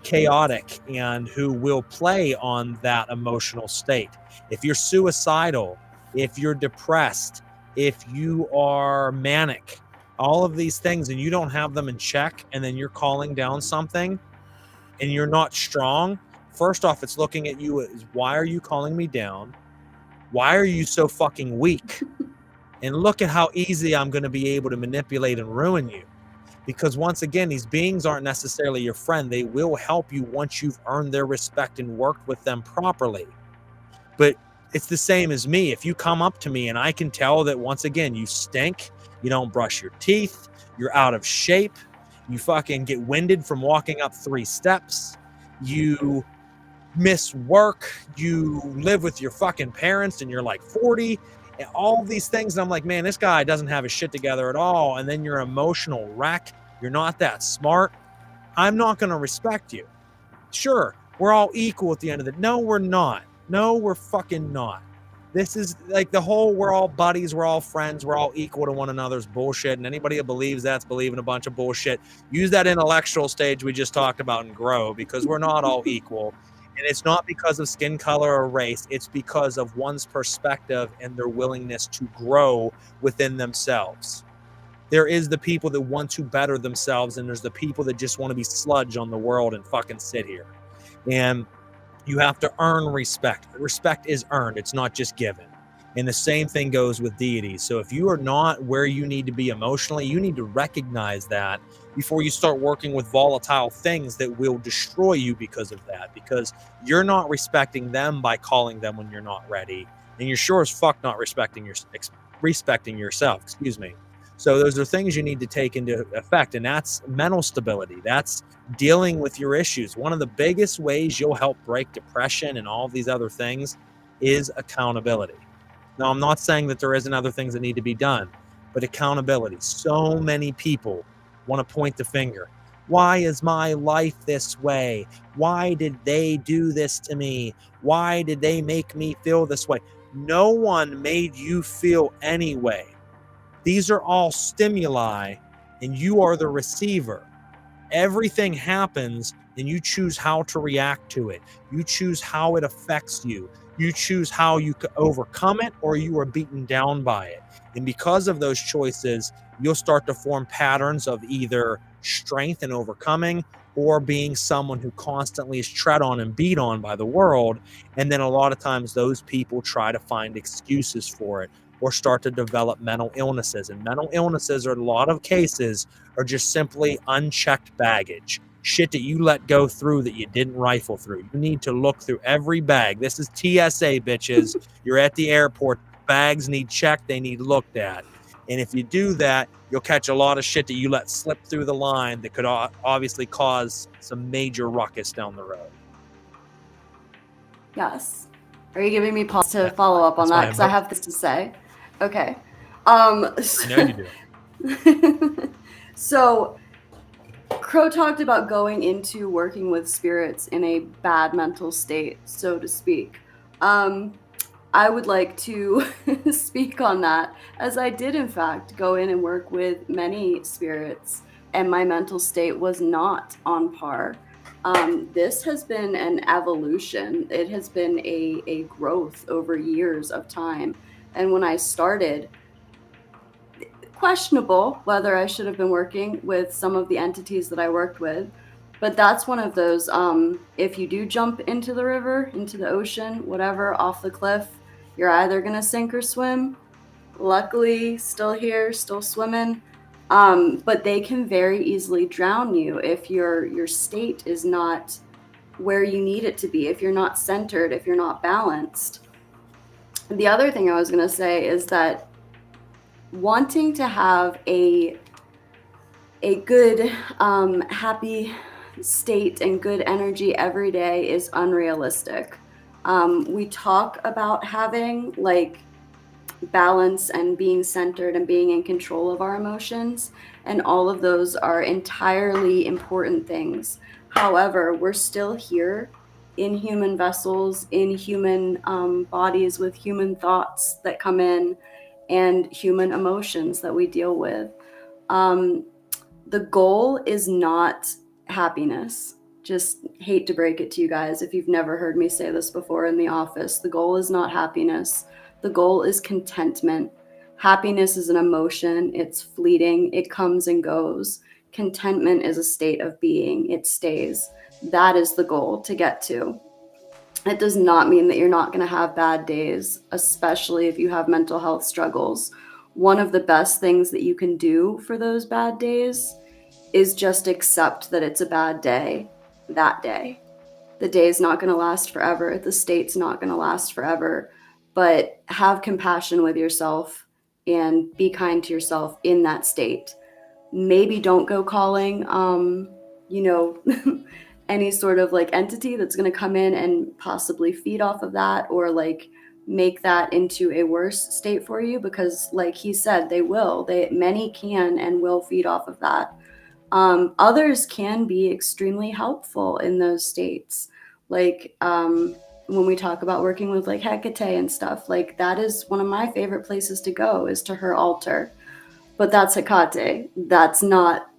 chaotic and who will play on that emotional state. If you're suicidal, if you're depressed, if you are manic, all of these things, and you don't have them in check, and then you're calling down something and you're not strong, first off, it's looking at you as, why are you calling me down? Why are you so fucking weak? And look at how easy I'm going to be able to manipulate and ruin you. Because once again, these beings aren't necessarily your friend. They will help you once you've earned their respect and worked with them properly. But it's the same as me. If you come up to me and I can tell that, once again, you stink, you don't brush your teeth, you're out of shape, you fucking get winded from walking up 3 steps, you miss work, you live with your fucking parents and you're like 40, and all these things, and I'm like, man, this guy doesn't have his shit together at all, and then you're an emotional wreck, you're not that smart, I'm not going to respect you. Sure, we're all equal at the end of it. No, we're not. No, we're fucking not. This is like the whole we're all buddies, we're all friends, we're all equal to one another's bullshit. And anybody who believes that's believing a bunch of bullshit. Use that intellectual stage we just talked about and grow, because we're not all equal. And it's not because of skin color or race. It's because of one's perspective and their willingness to grow within themselves. There is the people that want to better themselves, and there's the people that just want to be sludge on the world and fucking sit here. And you have to earn respect. Respect is earned. It's not just given. And the same thing goes with deities. So if you are not where you need to be emotionally, you need to recognize that before you start working with volatile things that will destroy you because of that. Because you're not respecting them by calling them when you're not ready. And you're sure as fuck not respecting yourself. Excuse me. So those are things you need to take into effect, and that's mental stability. That's dealing with your issues. One of the biggest ways you'll help break depression and all these other things is accountability. Now, I'm not saying that there isn't other things that need to be done, but accountability. So many people want to point the finger. Why is my life this way? Why did they do this to me? Why did they make me feel this way? No one made you feel any way. These are all stimuli, and you are the receiver. Everything happens, and you choose how to react to it. You choose how it affects you. You choose how you can overcome it, or you are beaten down by it. And because of those choices, you'll start to form patterns of either strength and overcoming, or being someone who constantly is tread on and beat on by the world. And then a lot of times those people try to find excuses for it, or start to develop mental illnesses. And mental illnesses, are a lot of cases, are just simply unchecked baggage. shit that you let go through that you didn't rifle through. You need to look through every bag. This is TSA, bitches. You're at the airport. Bags need checked. They need looked at. And if you do that, you'll catch a lot of shit that you let slip through the line that could obviously cause some major ruckus down the road. Yes. Are you giving me pause to follow up on that? Because I have this to say. Okay. I know you do. So, Crow talked about going into working with spirits in a bad mental state, so to speak. I would like to speak on that, as I did, in fact, go in and work with many spirits, and my mental state was not on par. This has been an evolution. It has been a growth over years of time. And when I started, questionable whether I should have been working with some of the entities that I worked with. But that's one of those, if you do jump into the river, into the ocean, whatever, off the cliff, you're either going to sink or swim. Luckily, still here, still swimming. But they can very easily drown you if your state is not where you need it to be, if you're not centered, if you're not balanced. The other thing I was going to say is that wanting to have a good, happy state and good energy every day is unrealistic. We talk about having like balance and being centered and being in control of our emotions, and all of those are entirely important things. However, we're still here in human vessels, in human bodies, with human thoughts that come in and human emotions that we deal with. The goal is not happiness. Just hate to break it to you guys if you've never heard me say this before in the office. The goal is not happiness. The goal is contentment. Happiness is an emotion. It's fleeting. It comes and goes. Contentment is a state of being. It stays. That is the goal to get to. It does not mean that you're not going to have bad days, especially if you have mental health struggles. One of the best things that you can do for those bad days is just accept that it's a bad day that day. The day is not going to last forever. The state's not going to last forever. But have compassion with yourself and be kind to yourself in that state. Maybe don't go calling, any sort of like entity that's going to come in and possibly feed off of that, or like make that into a worse state for you, because like he said, many can and will feed off of that. Others can be extremely helpful in those states. Like, when we talk about working with like Hecate and stuff, like that is one of my favorite places to go, is to her altar. But that's Hecate. That's not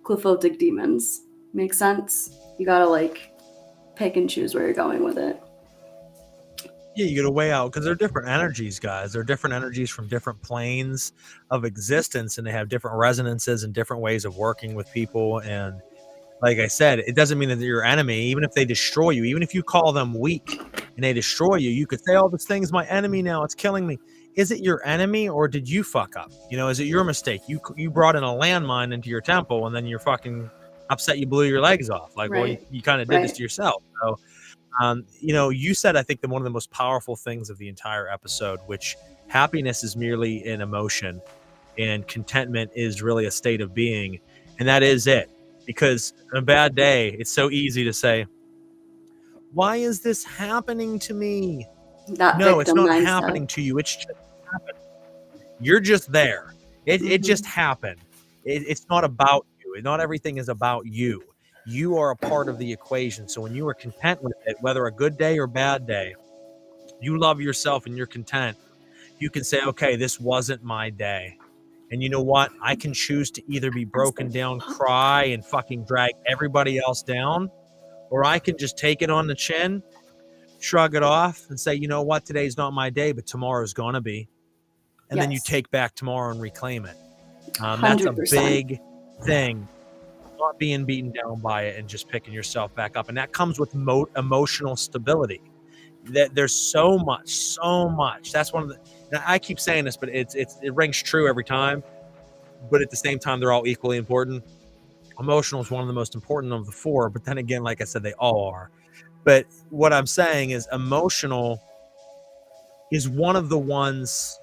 Clyphotic demons. Make sense? You gotta like pick and choose where you're going with it. Yeah, you gotta weigh out, because they're different energies, guys. They're different energies from different planes of existence, and they have different resonances and different ways of working with people. And like I said, it doesn't mean that they're your enemy. Even if they destroy you, even if you call them weak and they destroy you, you could say, oh, this thing's my enemy now, it's killing me. Is it your enemy, or did you fuck up? Is it your mistake? You brought in a landmine into your temple, and then you're fucking upset you blew your legs off. Like, right. Well, you kind of did this to yourself. So, you said, I think, one of the most powerful things of the entire episode, which happiness is merely an emotion and contentment is really a state of being. And that is it. Because on a bad day, it's so easy to say, why is this happening to me? No, it's not happening to you. It's just happening. You're just there. It just happened. It's not about you. Not everything is about you. You are a part of the equation. So when you are content with it, whether a good day or bad day, you love yourself and you're content, you can say, okay, this wasn't my day. And you know what? I can choose to either be broken down, cry, and fucking drag everybody else down, or I can just take it on the chin, shrug it off, and say, you know what? Today's not my day, but tomorrow's going to be. And then you take back tomorrow and reclaim it. That's a big thing. Not being beaten down by it and just picking yourself back up. And that comes with emotional stability. There's so much. That's one of the, I keep saying this, but it rings true every time. But at the same time, they're all equally important. Emotional is one of the most important of the four, but then again, like I said, they all are. But what I'm saying is emotional is one of the ones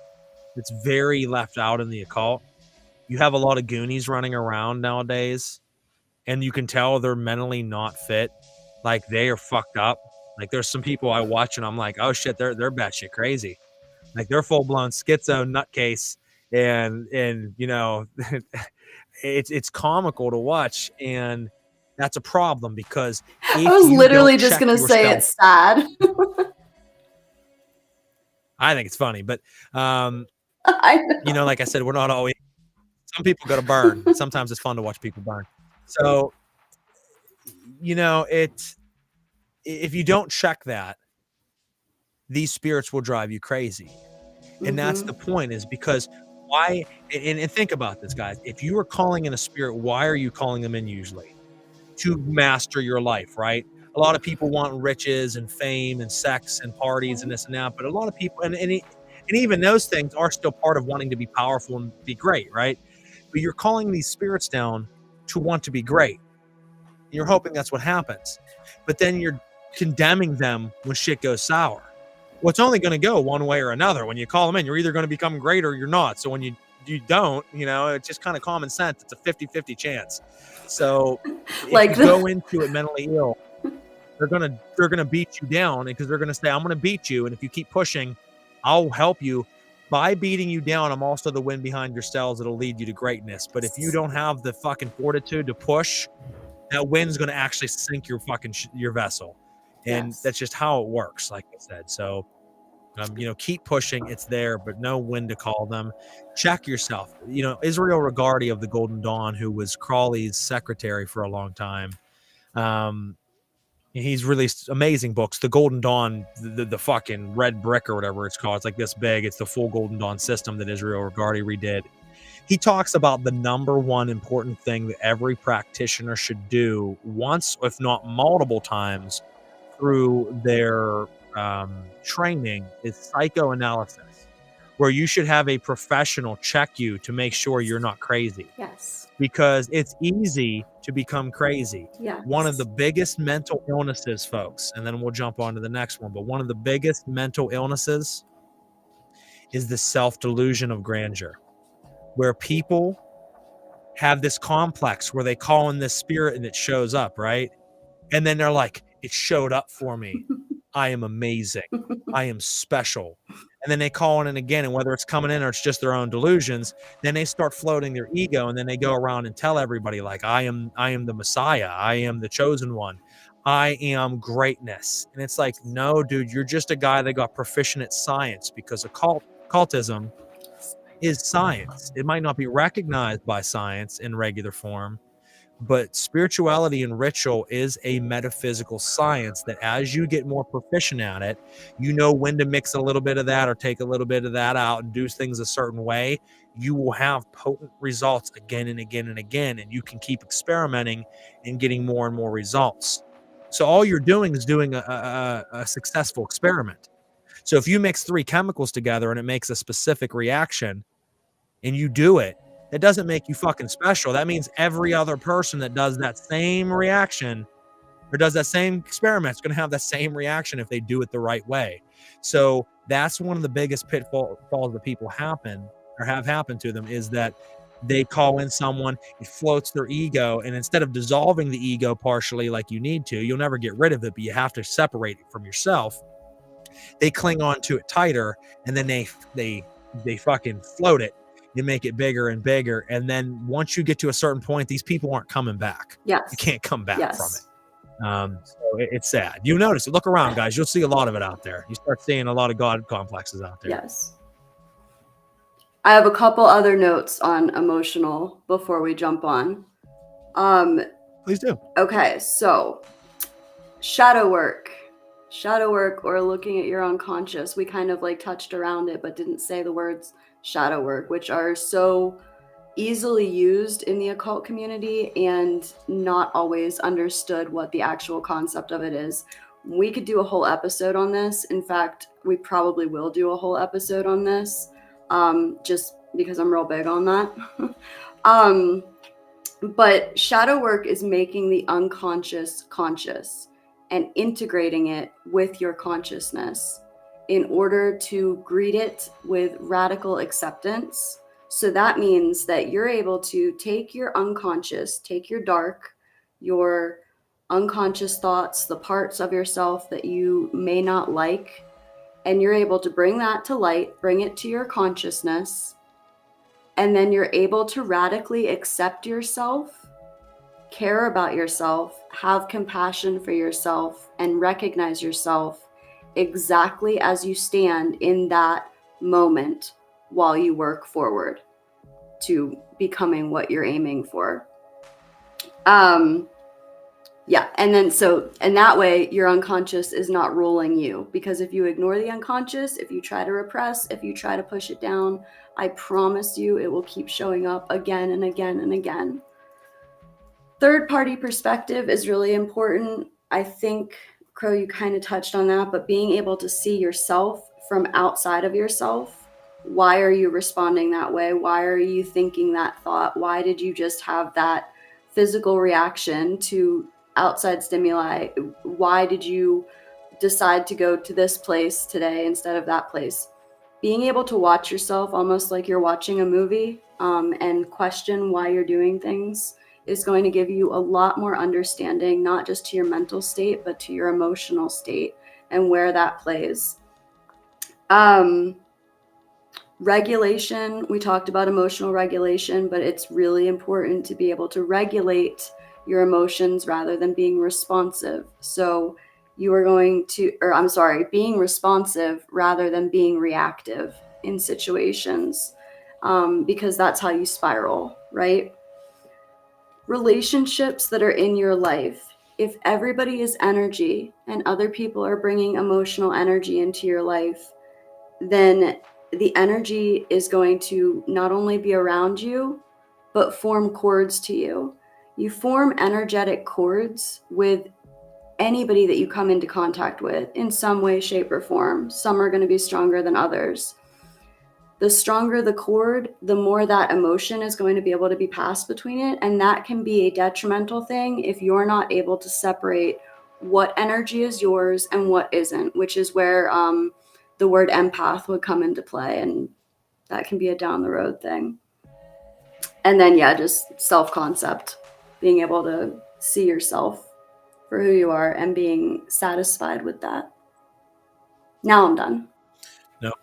that's very left out in the occult. You have a lot of Goonies running around nowadays, and you can tell they're mentally not fit. Like, they are fucked up. Like, there's some people I watch and I'm like, oh shit, they're batshit crazy. Like, they're full blown schizo nutcase, and you know, it's comical to watch, and that's a problem because I if was you literally don't just check gonna say yourself, it's sad. I think it's funny, but I you know. know, like I said, we're not always. Some people go to burn. Sometimes it's fun to watch people burn. So you know, if you don't check that, these spirits will drive you crazy. And that's the point, is because why, and think about this, guys. If you are calling in a spirit, why are you calling them in usually? To master your life, right? A lot of people want riches and fame and sex and parties and this and that, but a lot of people, and even those things are still part of wanting to be powerful and be great, right? But you're calling these spirits down to want to be great. You're hoping that's what happens. But then you're condemning them when shit goes sour. Well, it's only going to go one way or another. When you call them in, you're either going to become great or you're not. So when you don't, you know, it's just kind of common sense. It's a 50-50 chance. So if like you go into it mentally ill, they're gonna beat you down, because they're gonna say, I'm gonna beat you, and if you keep pushing, I'll help you. By beating you down, I'm also the wind behind your sails that'll lead you to greatness. But if you don't have the fucking fortitude to push, that wind's going to actually sink your fucking your vessel. And yes. that's just how it works, like I said. So you know, keep pushing. It's there, but know when to call them. Check yourself. You know, Israel Regardie of the Golden Dawn, who was Crawley's secretary for a long time, he's released amazing books. The Golden Dawn, the fucking red brick or whatever it's called, it's like this big. It's the full Golden Dawn system that Israel Regardie redid. He talks about the number one important thing that every practitioner should do once, if not multiple times, through their training is psychoanalysis, where you should have a professional check you to make sure you're not crazy. Yes. Because it's easy to become crazy. Yes. One of the biggest mental illnesses, folks, and then we'll jump on to the next one, but one of the biggest mental illnesses is the self-delusion of grandeur, where people have this complex where they call in this spirit and it shows up, right? And then they're like, it showed up for me. I am amazing. I am special. And then they call in again, and whether it's coming in or it's just their own delusions, then they start floating their ego, and then they go around and tell everybody, like, I am the Messiah. I am the chosen one. I am greatness. And it's like, no, dude, you're just a guy that got proficient at science, because occultism is science. It might not be recognized by science in regular form, but spirituality and ritual is a metaphysical science that, as you get more proficient at it, you know when to mix a little bit of that or take a little bit of that out and do things a certain way. You will have potent results again and again and again, and you can keep experimenting and getting more and more results. So all you're doing is doing a successful experiment. So if you mix 3 chemicals together and it makes a specific reaction, and you do it, that doesn't make you fucking special. That means every other person that does that same reaction or does that same experiment is going to have that same reaction if they do it the right way. So that's one of the biggest pitfalls that people have happened to them, is that they call in someone, it floats their ego, and instead of dissolving the ego partially like you need to, you'll never get rid of it, but you have to separate it from yourself. They cling on to it tighter, and then they fucking float it. You make it bigger and bigger, and then once you get to a certain point, these people aren't coming back. Yes. You can't come back Yes. from it. So it's sad. You notice it. Look around, guys. You'll see a lot of it out there. You start seeing a lot of God complexes out there. Yes. I have a couple other notes on emotional before we jump on. Please do. Okay, so shadow work or looking at your unconscious. We kind of like touched around it, but didn't say the words shadow work, which are so easily used in the occult community and not always understood what the actual concept of it is. We could do a whole episode on this. In fact, we probably will do a whole episode on this, just because I'm real big on that. But shadow work is making the unconscious conscious and integrating it with your consciousness in order to greet it with radical acceptance. So that means that you're able to take your unconscious, take your dark, your unconscious thoughts, the parts of yourself that you may not like, and you're able to bring that to light, bring it to your consciousness, and then you're able to radically accept yourself, care about yourself, have compassion for yourself, and recognize yourself exactly as you stand in that moment while you work forward to becoming what you're aiming for. Yeah, and then and that way your unconscious is not ruling you, because if you ignore the unconscious, if you try to repress, if you try to push it down, I promise you it will keep showing up again and again and again. Third-party perspective is really important. I think, Crow, you kind of touched on that, but being able to see yourself from outside of yourself. Why are you responding that way? Why are you thinking that thought? Why did you just have that physical reaction to outside stimuli? Why did you decide to go to this place today instead of that place? Being able to watch yourself almost like you're watching a movie, and question why you're doing things is going to give you a lot more understanding, not just to your mental state, but to your emotional state and where that plays. Regulation, we talked about emotional regulation, but it's really important to be able to regulate your emotions rather than being responsive. So you are going to, being responsive rather than being reactive in situations, because that's how you spiral, right? Relationships that are in your life, if everybody is energy and other people are bringing emotional energy into your life, then the energy is going to not only be around you, but form cords to you. You form energetic cords with anybody that you come into contact with in some way, shape, or form. Some are going to be stronger than others. The stronger the cord, the more that emotion is going to be able to be passed between it. And that can be a detrimental thing if you're not able to separate what energy is yours and what isn't, which is where the word empath would come into play. And that can be a down the road thing. And then, yeah, just self-concept, being able to see yourself for who you are and being satisfied with that. Now I'm done. No,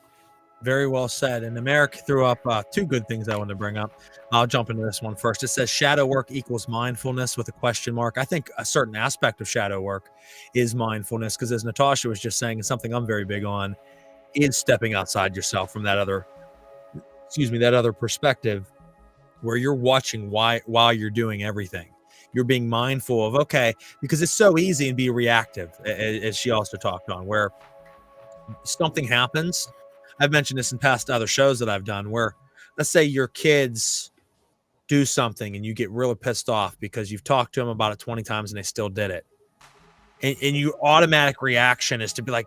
very well said. And America threw up two good things I want to bring up. I'll jump into this one first. It says shadow work equals mindfulness with a question mark. I think a certain aspect of shadow work is mindfulness, because as Natasha was just saying, and something I'm very big on, is stepping outside yourself from that other perspective where you're watching while you're doing everything. You're being mindful of, okay, because it's so easy and be reactive, as she also talked on, where something happens. I've mentioned this in past other shows that I've done, where let's say your kids do something and you get really pissed off because you've talked to them about it 20 times and they still did it. And your automatic reaction is to be like,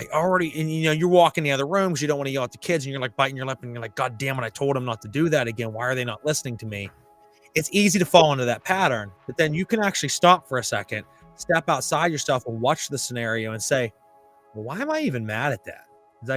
and you're walking the other room because you don't want to yell at the kids, and you're like biting your lip and you're like, God damn it, I told them not to do that again. Why are they not listening to me? It's easy to fall into that pattern, but then you can actually stop for a second, step outside yourself and watch the scenario and say, well, why am I even mad at that?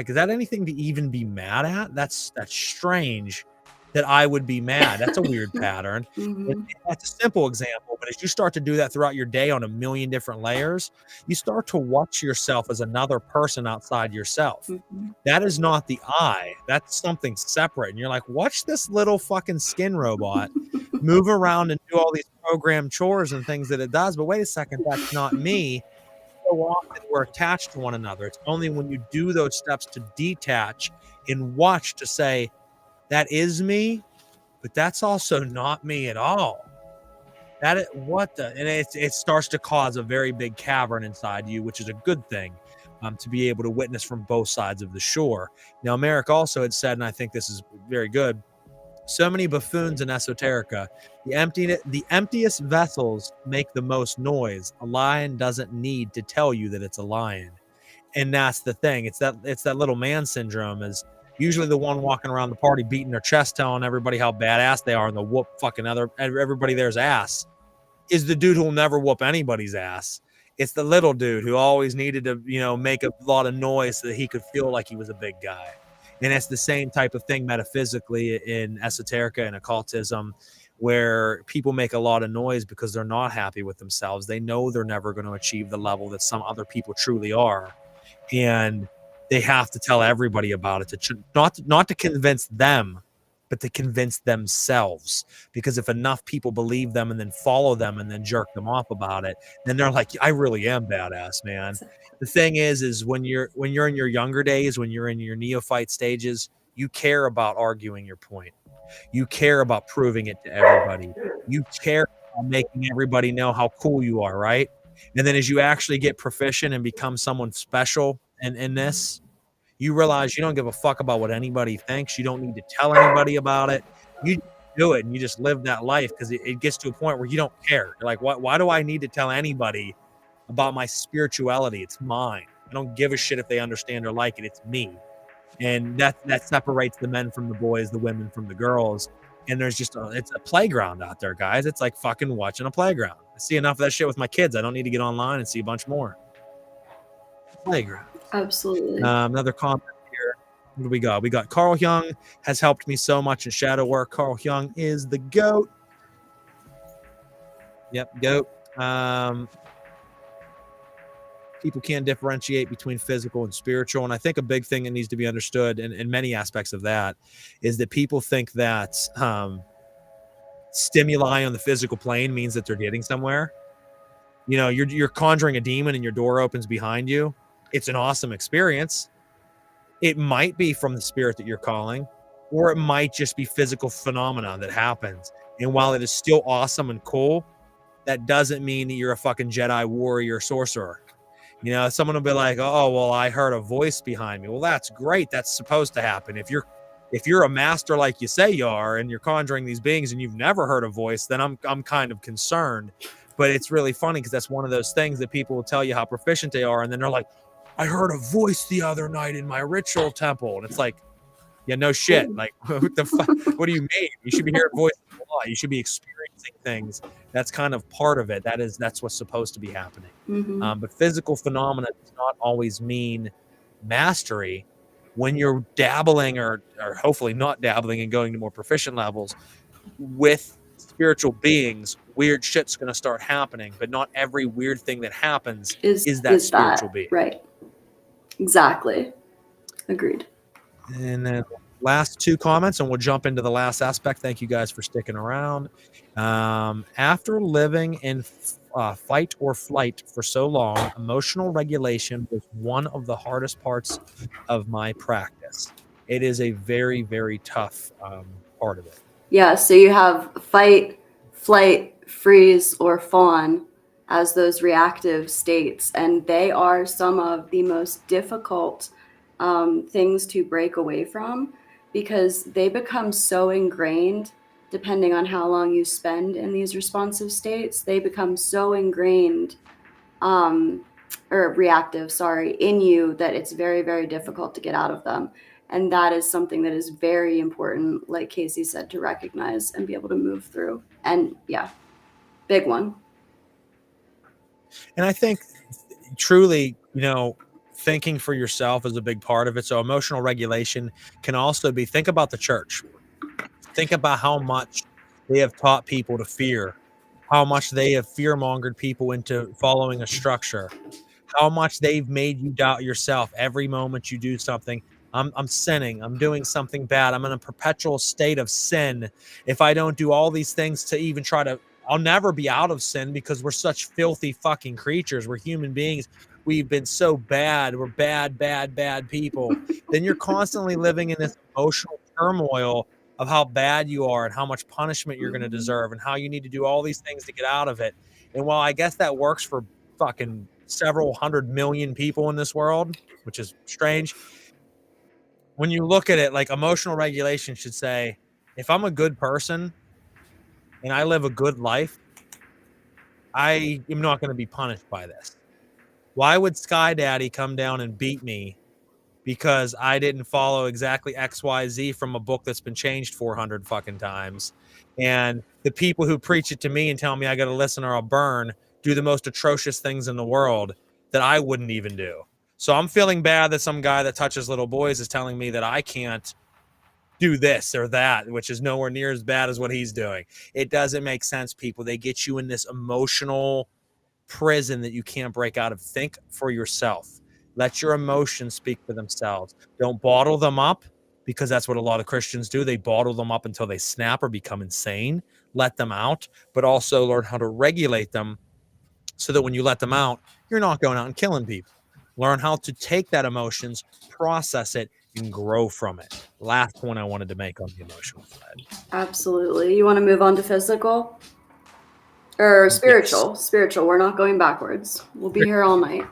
Is that anything to even be mad at? That's strange that I would be mad. That's a weird pattern. Mm-hmm. That's a simple example, but as you start to do that throughout your day on a million different layers, you start to watch yourself as another person outside yourself. Mm-hmm. That is not the I. That's something separate. And you're like, watch this little fucking skin robot move around and do all these programmed chores and things that it does. But wait a second, that's not me. So often we're attached to one another. It's only when you do those steps to detach and watch to say, that is me, but that's also not me at all. And it starts to cause a very big cavern inside you, which is a good thing, to be able to witness from both sides of the shore. Now, Merrick also had said, and I think this is very good, so many buffoons in esoterica, the emptiest vessels make the most noise. A lion doesn't need to tell you that it's a lion. And that's the thing. It's that little man syndrome, is Usually the one walking around the party beating their chest, telling everybody how badass they are, and they'll whoop fucking everybody there's ass, is the dude who'll never whoop anybody's ass. It's the little dude who always needed to, make a lot of noise so that he could feel like he was a big guy. And it's the same type of thing metaphysically in esoterica and occultism, where people make a lot of noise because they're not happy with themselves. They know they're never going to achieve the level that some other people truly are. And they have to tell everybody about it, not to convince them, but to convince themselves. Because if enough people believe them and then follow them and then jerk them off about it, then they're like, I really am badass, man. The thing is when you're in your younger days, when you're in your neophyte stages, you care about arguing your point. You care about proving it to everybody. You care about making everybody know how cool you are, right? And then as you actually get proficient and become someone special in this, you realize you don't give a fuck about what anybody thinks. You don't need to tell anybody about it. You do it and you just live that life, because it gets to a point where you don't care. You're like, why do I need to tell anybody about my spirituality? It's mine. I don't give a shit if they understand or like it. It's me. And that separates the men from the boys, the women from the girls. And there's just it's a playground out there, guys. It's like fucking watching a playground. I see enough of that shit with my kids. I don't need to get online and see a bunch more. Playground. Absolutely. Another comment here. What do we got? We got Carl Jung has helped me so much in shadow work. Carl Jung is the GOAT. Yep, GOAT. People can differentiate between physical and spiritual. And I think a big thing that needs to be understood in many aspects of that is that people think that stimuli on the physical plane means that they're getting somewhere. You're conjuring a demon and your door opens behind you. It's an awesome experience. It might be from the spirit that you're calling, or it might just be physical phenomena that happens. And while it is still awesome and cool, that doesn't mean that you're a fucking Jedi warrior sorcerer. Someone will be like, oh, well, I heard a voice behind me. Well, that's great. That's supposed to happen. If you're a master like you say you are, and you're conjuring these beings and you've never heard a voice, then I'm kind of concerned. But it's really funny because that's one of those things that people will tell you how proficient they are, and then they're like, I heard a voice the other night in my ritual temple. And it's like, yeah, no shit. Like, what the fuck? What do you mean? You should be hearing voices a lot. You should be experiencing things. That's kind of part of it. That's what's supposed to be happening. Mm-hmm. But physical phenomena does not always mean mastery. When you're dabbling or hopefully not dabbling and going to more proficient levels with spiritual beings, weird shit's going to start happening. But not every weird thing that happens is that spiritual being. Right. Exactly. Agreed. And then last two comments, and we'll jump into the last aspect. Thank you guys for sticking around. After living in fight or flight for so long, emotional regulation was one of the hardest parts of my practice. It is a very, very tough part of it. Yeah, so you have fight, flight, freeze, or fawn as those reactive states, and they are some of the most difficult things to break away from, because they become so ingrained. Depending on how long you spend in these responsive states, they become so ingrained or reactive, in you, that it's very, very difficult to get out of them. And that is something that is very important, like Casey said, to recognize and be able to move through. And yeah, big one. And I think truly, thinking for yourself is a big part of it. So emotional regulation can also be, think about the church. Think about how much they have taught people to fear, how much they have fear-mongered people into following a structure, how much they've made you doubt yourself every moment you do something. I'm sinning. I'm doing something bad. I'm in a perpetual state of sin. If I don't do all these things to even try to, I'll never be out of sin, because we're such filthy fucking creatures. We're human beings. We've been so bad. We're bad, bad, bad people. Then you're constantly living in this emotional turmoil of how bad you are and how much punishment you're going to deserve and how you need to do all these things to get out of it. And while I guess that works for fucking several 100 million people in this world, which is strange, when you look at it, like, emotional regulation should say, if I'm a good person and I live a good life, I am not going to be punished by this. Why would Sky Daddy come down and beat me because I didn't follow exactly XYZ from a book that's been changed 400 fucking times. And the people who preach it to me and tell me I got to listen or I'll burn do the most atrocious things in the world that I wouldn't even do. So I'm feeling bad that some guy that touches little boys is telling me that I can't do this or that, which is nowhere near as bad as what he's doing. It doesn't make sense, people. They get you in this emotional prison that you can't break out of. Think for yourself. Let your emotions speak for themselves. Don't bottle them up, because that's what a lot of Christians do. They bottle them up until they snap or become insane. Let them out, but also learn how to regulate them so that when you let them out, you're not going out and killing people. Learn how to take that emotions, process it, and grow from it. Last point I wanted to make on the emotional side. Absolutely. You want to move on to physical? Or spiritual? Yes. Spiritual. We're not going backwards. We'll be here all night.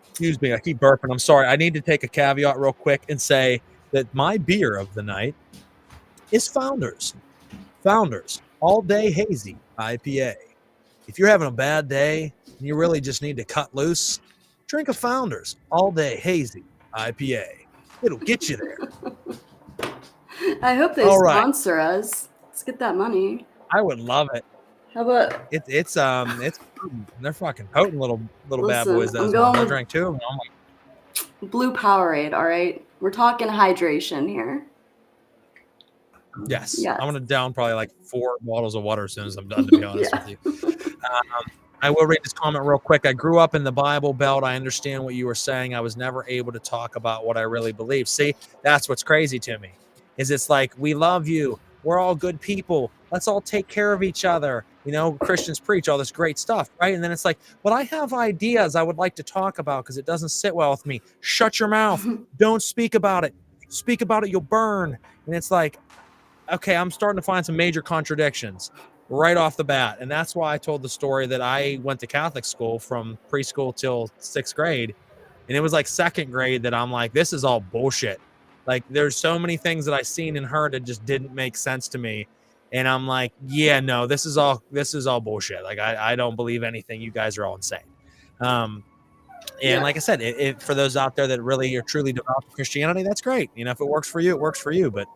Excuse me, I keep burping. I'm sorry. I need to take a caveat real quick and say that my beer of the night is Founders. Founders All Day Hazy IPA. If you're having a bad day and you really just need to cut loose, drink a Founders All Day Hazy IPA. It'll get you there. I hope they sponsor us. Let's get that money. I would love it. How about it's they're fucking potent little listen, bad boys. Those ones. I drank 2 of them. I'm like, Blue Powerade. All right, we're talking hydration here. Yes. I'm gonna down probably like 4 bottles of water as soon as I'm done, to be honest with you. I will read this comment real quick. I grew up in the Bible Belt. I understand what you were saying. I was never able to talk about what I really believe. See, that's what's crazy to me, is it's like, we love you. We're all good people. Let's all take care of each other. You know, Christians preach all this great stuff, right? And then it's like, but I have ideas I would like to talk about because it doesn't sit well with me. Shut your mouth. Don't speak about it. Speak about it, you'll burn. And it's like, okay, I'm starting to find some major contradictions right off the bat. And that's why I told the story that I went to Catholic school from preschool till 6th grade. And it was like 2nd grade that I'm like, this is all bullshit. Like, there's so many things that I seen and heard that just didn't make sense to me. And I'm like, yeah, no, this is all bullshit. Like, I don't believe anything. You guys are all insane. And like I said, for those out there that really are truly devout to Christianity, that's great. You know, if it works for you, it works for you. But,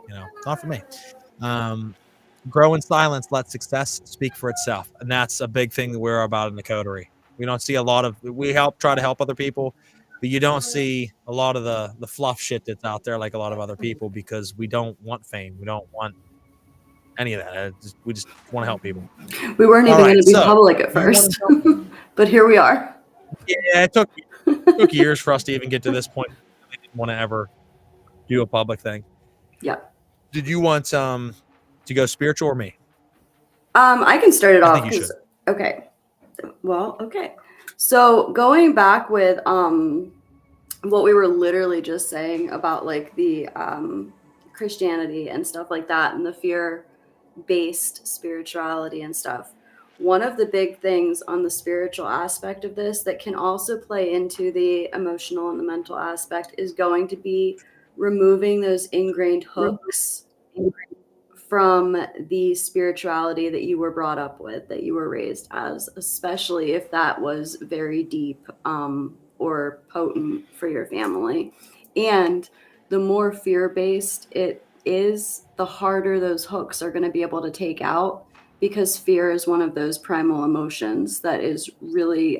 you know, it's not for me. Grow in silence. Let success speak for itself. And that's a big thing that we're about in the coterie. We don't see a lot of, we try to help other people, but you don't see a lot of the fluff shit that's out there like a lot of other people, because we don't want fame. We don't want any of that. We just want to help people. We weren't even going to be public at first, but here we are. Yeah, it took years for us to even get to this point. We didn't want to ever do a public thing. Yeah. Did you want to go spiritual or me? I can start it off. I think you should. Okay. Well, okay. So going back with what we were literally just saying about like the Christianity and stuff like that, and the fear-based spirituality and stuff. One of the big things on the spiritual aspect of this that can also play into the emotional and the mental aspect is going to be removing those ingrained hooks from the spirituality that you were brought up with, that you were raised as, especially if that was very deep or potent for your family. And the more fear-based it is, the harder those hooks are going to be able to take out, because fear is one of those primal emotions that is really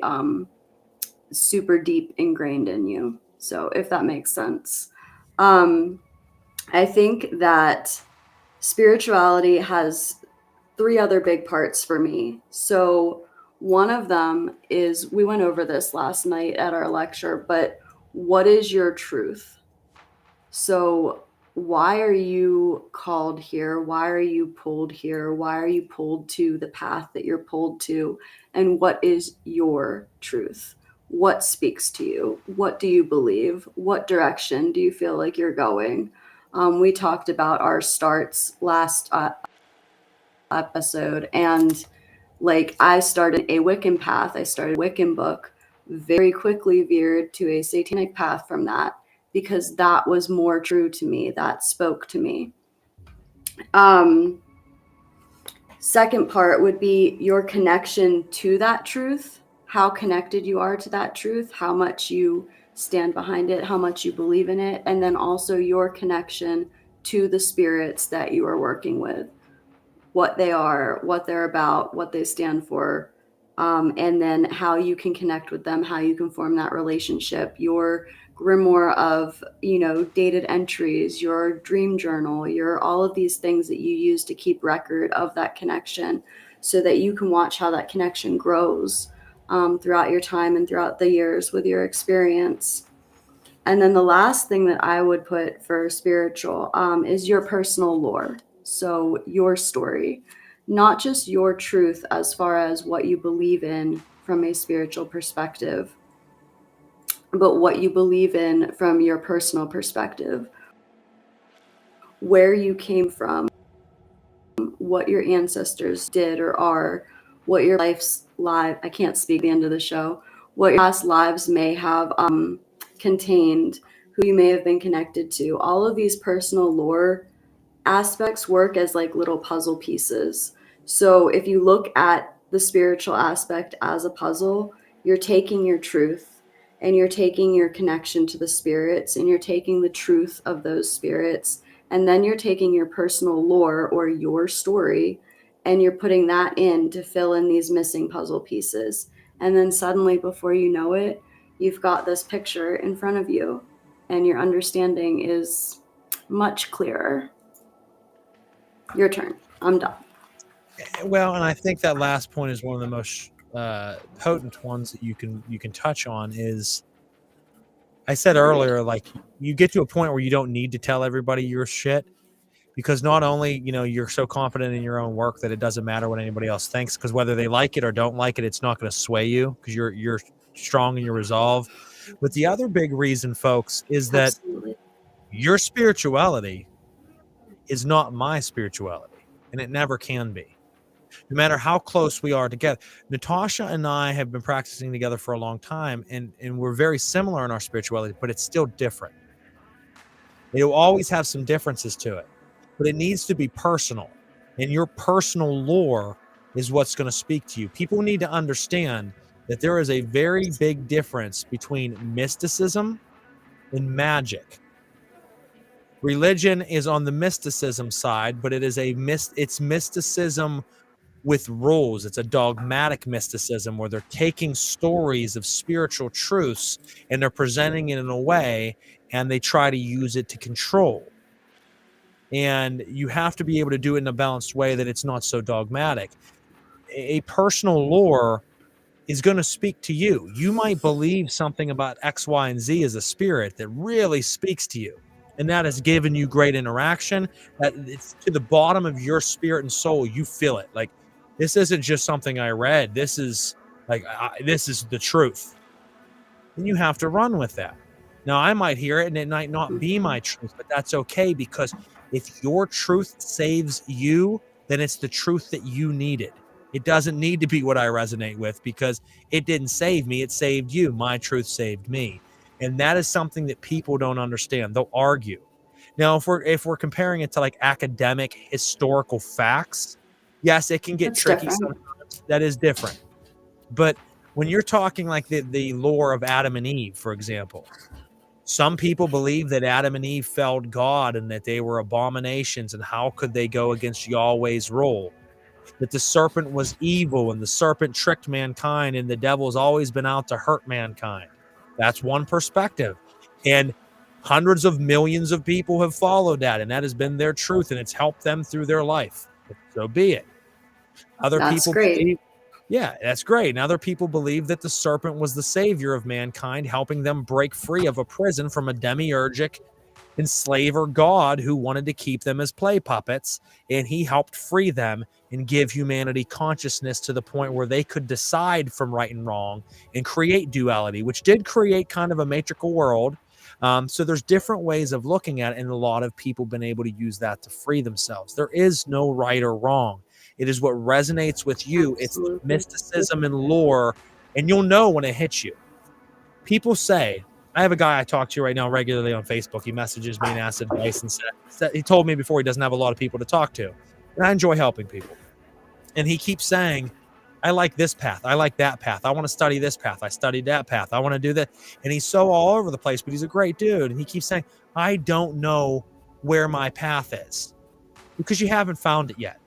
super deep ingrained in you. So if that makes sense. I think that spirituality has 3 other big parts for me. So one of them is, we went over this last night at our lecture, but what is your truth? So why are you called here? Why are you pulled here? Why are you pulled to the path that you're pulled to? And what is your truth? What speaks to you? What do you believe? What direction do you feel like you're going? We talked about our starts last episode, and like I started a Wiccan path. I started a Wiccan book, very quickly veered to a satanic path from that, because that was more true to me. That spoke to me. Second part would be your connection to that truth, how connected you are to that truth, how much you stand behind it, how much you believe in it, and then also your connection to the spirits that you are working with, what they are, what they're about, what they stand for, and then how you can connect with them, how you can form that relationship, your grimoire of, dated entries, your dream journal, your all of these things that you use to keep record of that connection so that you can watch how that connection grows throughout your time and throughout the years with your experience. And then the last thing that I would put for spiritual is your personal lore. So your story, not just your truth as far as what you believe in from a spiritual perspective, but what you believe in from your personal perspective, where you came from, what your ancestors did or are, what your life's life, I can't speak the end of the show, what your past lives may have contained, who you may have been connected to. All of these personal lore aspects work as like little puzzle pieces. So if you look at the spiritual aspect as a puzzle, you're taking your truth and you're taking your connection to the spirits and you're taking the truth of those spirits, and then you're taking your personal lore or your story and you're putting that in to fill in these missing puzzle pieces. And then suddenly, before you know it, you've got this picture in front of you and your understanding is much clearer. Your turn. I'm done. Well, and I think that last point is one of the most potent ones that you can touch on. Is I said earlier, like, you get to a point where you don't need to tell everybody your shit, because not only, you're so confident in your own work that it doesn't matter what anybody else thinks, because whether they like it or don't like it, it's not going to sway you because you're strong in your resolve. But the other big reason, folks, is that Absolutely. your spirituality is not my spirituality, and it never can be. No matter how close we are together. Natasha and I have been practicing together for a long time, and we're very similar in our spirituality, but it's still different. It will always have some differences to it, but it needs to be personal. And your personal lore is what's going to speak to you. People need to understand that there is a very big difference between mysticism and magic. Religion is on the mysticism side, but it's mysticism with rules. It's a dogmatic mysticism where they're taking stories of spiritual truths and they're presenting it in a way, and they try to use it to control. And you have to be able to do it in a balanced way that it's not so dogmatic. A personal lore is going to speak to you. You might believe something about X, Y, and Z as a spirit that really speaks to you, and that has given you great interaction. That it's to the bottom of your spirit and soul. You feel it. Like, this isn't just something I read. This is this is the truth. And you have to run with that. Now, I might hear it and it might not be my truth, but that's okay, because if your truth saves you, then it's the truth that you needed. It doesn't need to be what I resonate with, because it didn't save me. It saved you. My truth saved me. And that is something that people don't understand. They'll argue. Now, if we're comparing it to like academic historical facts, yes, it can get That's tricky different. sometimes. That is different. But when you're talking like the lore of Adam and Eve, for example, some people believe that Adam and Eve failed God and that they were abominations, and how could they go against Yahweh's rule? That the serpent was evil and the serpent tricked mankind and the devil's always been out to hurt mankind. That's one perspective. And hundreds of millions of people have followed that, and that has been their truth, and it's helped them through their life. So be it. That's great. Yeah, that's great. And other people believe that the serpent was the savior of mankind, helping them break free of a prison from a demiurgic enslaver god who wanted to keep them as play puppets, and he helped free them and give humanity consciousness to the point where they could decide from right and wrong and create duality, which did create kind of a matrical world. So there's different ways of looking at it, and a lot of people have been able to use that to free themselves. There is no right or wrong. It is what resonates with you. Absolutely. It's the mysticism and lore, and you'll know when it hits you. People say, I have a guy I talk to right now regularly on Facebook. He messages me and asks advice, and said, he told me before he doesn't have a lot of people to talk to. And I enjoy helping people. And he keeps saying, I like this path. I like that path. I want to study this path. I studied that path. I want to do that. And he's so all over the place, but he's a great dude. And he keeps saying, I don't know where my path is, because you haven't found it yet.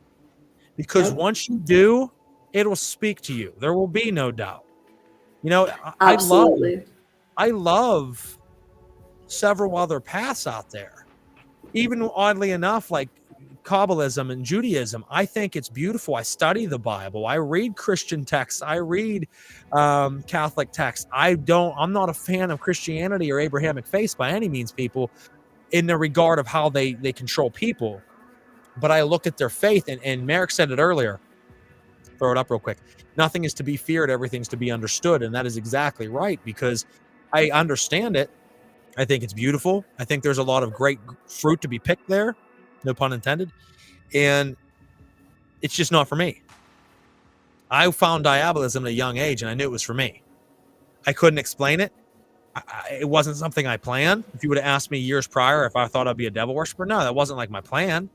Because once you do, it'll speak to you. There will be no doubt. You know, Absolutely. I love several other paths out there. Even oddly enough, like Kabbalism and Judaism, I think it's beautiful. I study the Bible. I read Christian texts. I read Catholic texts. I'm not a fan of Christianity or Abrahamic faith by any means, people, in the regard of how they control people. But I look at their faith, and Merrick said it earlier. Throw it up real quick. Nothing is to be feared. Everything's to be understood. And that is exactly right, because I understand it. I think it's beautiful. I think there's a lot of great fruit to be picked there. No pun intended. And it's just not for me. I found diabolism at a young age, and I knew it was for me. I couldn't explain it. It wasn't something I planned. If you would have asked me years prior if I thought I'd be a devil worshiper, no, that wasn't like my plan.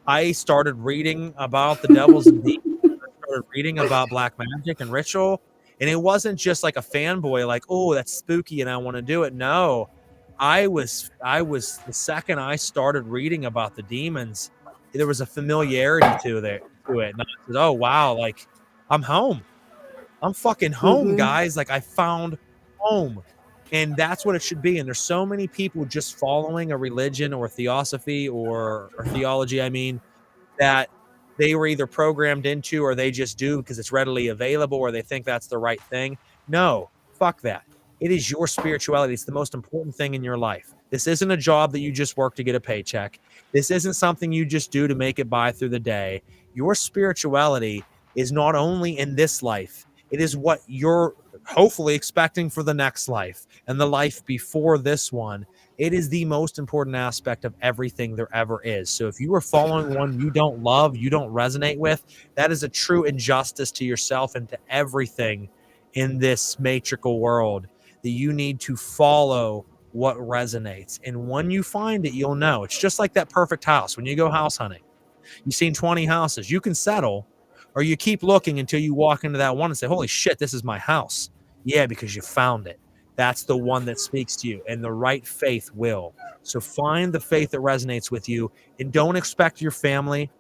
I started reading about the devils and demons. I started reading about black magic and ritual. And it wasn't just like a fanboy, like, oh, that's spooky and I want to do it. No, I was the second I started reading about the demons, there was a familiarity to it. And I said, oh, wow, like, I'm home. I'm fucking home, guys. Like, I found home. And that's what it should be. And there's so many people just following a religion or theosophy or theology, I mean, that they were either programmed into, or they just do because it's readily available, or they think that's the right thing. No, fuck that. It is your spirituality. It's the most important thing in your life. This isn't a job that you just work to get a paycheck. This isn't something you just do to make it by through the day. Your spirituality is not only in this life, it is what you're hopefully expecting for the next life and the life before this one. It is the most important aspect of everything there ever is. So if you are following one you don't love, you don't resonate with, that is a true injustice to yourself and to everything in this matrical world, that you need to follow what resonates. And when you find it, you'll know. It's just like that perfect house. When you go house hunting, you've seen 20 houses. You can settle, or you keep looking until you walk into that one and say, holy shit, this is my house. Yeah, because you found it. That's the one that speaks to you, and the right faith will. So find the faith that resonates with you, and don't expect your family,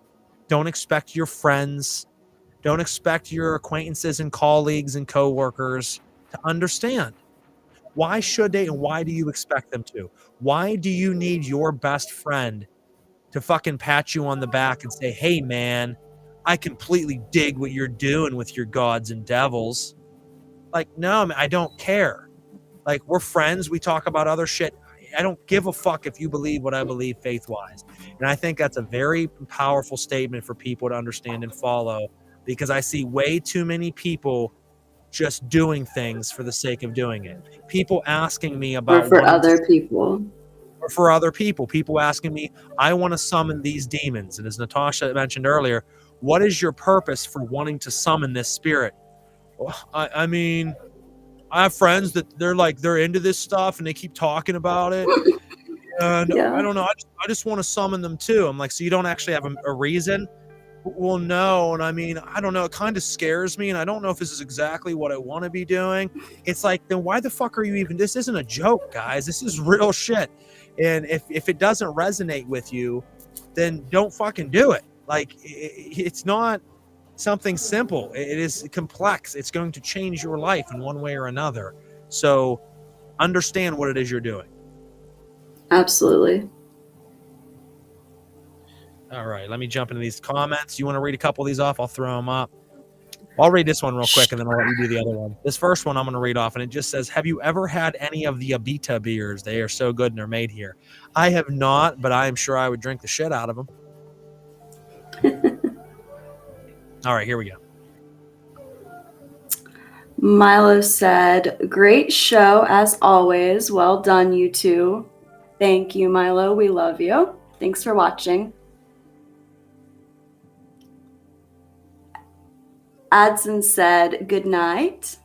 don't expect your friends, don't expect your acquaintances and colleagues and coworkers to understand. Why should they, and why do you expect them to? Why do you need your best friend to fucking pat you on the back and say, hey, man, I completely dig what you're doing with your gods and devils? Like, no, man, I don't care. Like, we're friends. We talk about other shit. I don't give a fuck if you believe what I believe faith-wise. And I think that's a very powerful statement for people to understand and follow, because I see way too many people just doing things for the sake of doing it. People asking me about... Or for other people. Or for other people. People asking me, I want to summon these demons. And as Natasha mentioned earlier, what is your purpose for wanting to summon this spirit? Well, I mean... I have friends that they're into this stuff and they keep talking about it. And yeah. I don't know. I just want to summon them too. I'm like, so you don't actually have a reason? Well, no. And I mean, I don't know. It kind of scares me. And I don't know if this is exactly what I want to be doing. It's like, then why the fuck are you even, this isn't a joke, guys. This is real shit. And if it doesn't resonate with you, then don't fucking do it. Like, it's not something simple. It is complex. It's going to change your life in one way or another. So understand what it is you're doing. Absolutely. All right, let me jump into these comments. You want to read a couple of these off? I'll throw them up. I'll read this one real quick, and then I'll let you do the other one. This first one I'm going to read off, and it just says, have you ever had any of the Abita beers? They are so good, and they're made here. I have not, but I am sure I would drink the shit out of them. All right, here we go. Milo said, great show as always. Well done, you two. Thank you, Milo. We love you. Thanks for watching. Adson said, good night.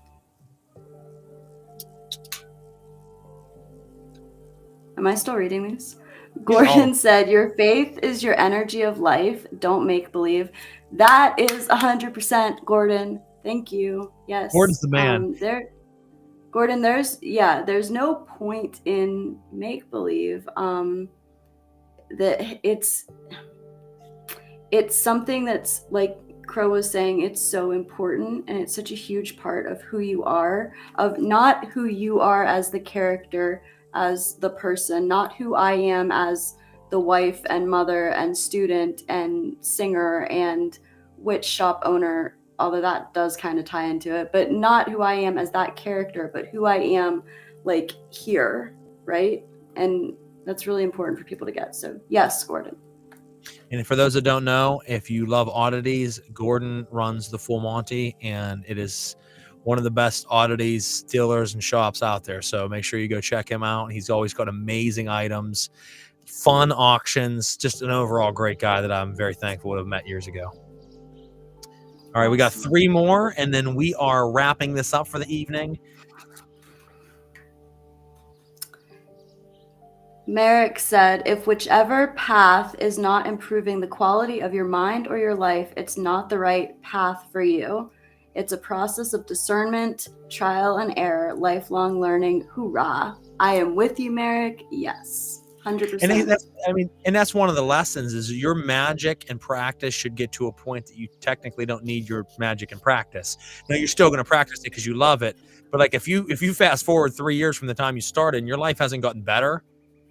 Am I still reading these? Gordon said, your faith is your energy of life. Don't make believe. That is 100%, Gordon. Thank you. Yes. Gordon's the man. Gordon, there's no point in make-believe. That it's something that's, like Crow was saying, it's so important, and it's such a huge part of who you are, of not who you are as the character, as the person, not who I am as the wife and mother and student and singer and witch shop owner, although that does kind of tie into it, but not who I am as that character, but who I am, like, here, right? And that's really important for people to get. So yes, Gordon. And for those that don't know, if you love oddities, Gordon runs the Full Monty, and it is one of the best oddities dealers and shops out there. So make sure you go check him out. He's always got amazing items, fun auctions, just an overall great guy that I'm very thankful to have met years ago. All right, we got 3 more, and then we are wrapping this up for the evening. Merrick said, if whichever path is not improving the quality of your mind or your life, it's not the right path for you. It's a process of discernment, trial and error, lifelong learning. Hoorah. I am with you, Merrick. Yes, 100%. And that's one of the lessons is your magic and practice should get to a point that you technically don't need your magic and practice. Now, you're still going to practice it because you love it. But like if you fast forward 3 years from the time you started and your life hasn't gotten better,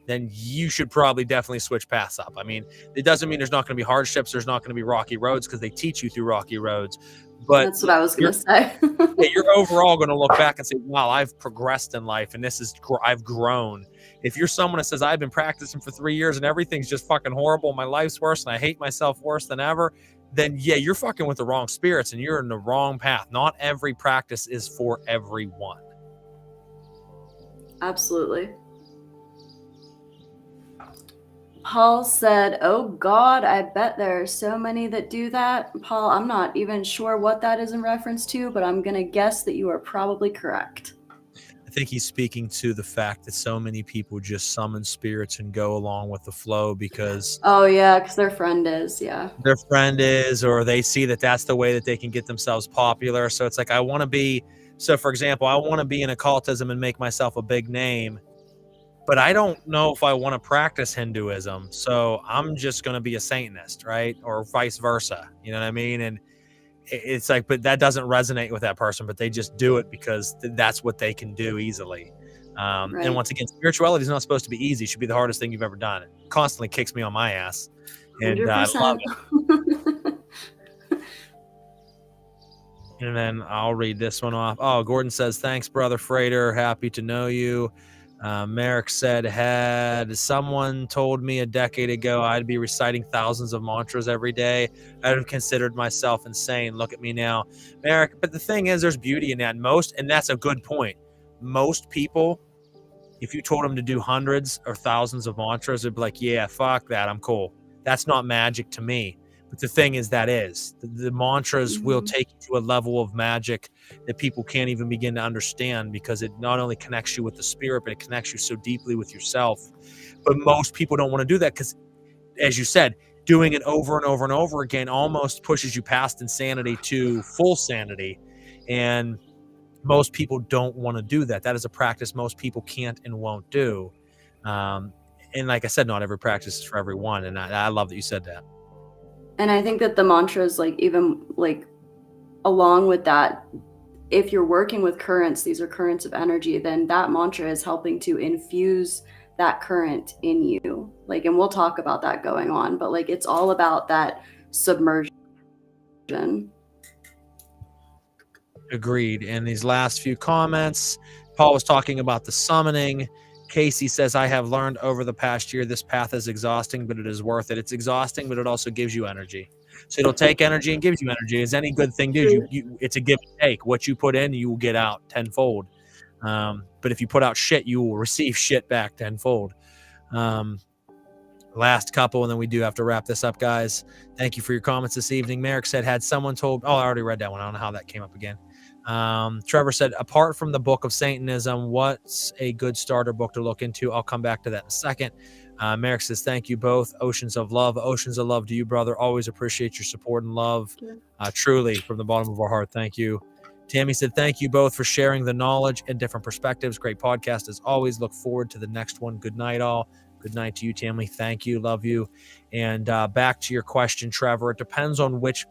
then you should probably definitely switch paths up. I mean, it doesn't mean there's not going to be hardships. There's not going to be rocky roads because they teach you through rocky roads. But that's what I was going to say. You're overall going to look back and say, wow, I've progressed in life and I've grown. If you're someone that says, I've been practicing for 3 years and everything's just fucking horrible, my life's worse and I hate myself worse than ever, then yeah, you're fucking with the wrong spirits and you're in the wrong path. Not every practice is for everyone. Absolutely. Paul said, oh God, I bet there are so many that do that. Paul, I'm not even sure what that is in reference to, but I'm going to guess that you are probably correct. I think he's speaking to the fact that so many people just summon spirits and go along with the flow because... Oh, yeah, because their friend is, yeah. Their friend is, or they see that that's the way that they can get themselves popular. So it's like, I want to be... So, for example, I want to be in occultism and make myself a big name. But I don't know if I want to practice Hinduism, so I'm just going to be a Satanist, right? Or vice versa. You know what I mean? And it's like, but that doesn't resonate with that person, but they just do it because that's what they can do easily. Right. And once again, spirituality is not supposed to be easy. It should be the hardest thing you've ever done. It constantly kicks me on my ass. And I love it. And then I'll read this one off. Oh, Gordon says, thanks, brother Frater. Happy to know you. Merrick said, had someone told me a decade ago I'd be reciting thousands of mantras every day, I'd have considered myself insane. Look at me now, Merrick. But the thing is, there's beauty in that. And that's a good point. Most people, if you told them to do hundreds or thousands of mantras, they'd be like, yeah, fuck that, I'm cool. That's not magic to me. But the thing is, the mantras will take you to a level of magic that people can't even begin to understand, because it not only connects you with the spirit, but it connects you so deeply with yourself. But most people don't want to do that because, as you said, doing it over and over and over again almost pushes you past insanity to full sanity. And most people don't want to do that. That is a practice most people can't and won't do. And like I said, not every practice is for everyone. And I love that you said that. And I think that the mantras, like, even like along with that, if you're working with currents, these are currents of energy, then that mantra is helping to infuse that current in you. Like, and we'll talk about that going on, but like, it's all about that submersion. Agreed. And these last few comments, Paul was talking about the summoning. Casey says, I have learned over the past year this path is exhausting, but it is worth it. It's exhausting, but it also gives you energy. So it'll take energy and gives you energy. As any good thing does, it's a give and take. What you put in, you will get out tenfold. But if you put out shit, you will receive shit back tenfold. Last couple, and then we do have to wrap this up, guys. Thank you for your comments this evening. Merrick said, had someone told... Oh, I already read that one. I don't know how that came up again. Trevor said, apart from the Book of Satanism, what's a good starter book to look into? I'll come back to that in a second. Merrick says, thank you both. Oceans of love to you, brother. Always appreciate your support and love. Truly, from the bottom of our heart, thank you. Tammy said, thank you both for sharing the knowledge and different perspectives. Great podcast as always. Look forward to the next one. Good night, all. Good night to you, Tammy. Thank you. Love you. And back to your question, Trevor. It depends on which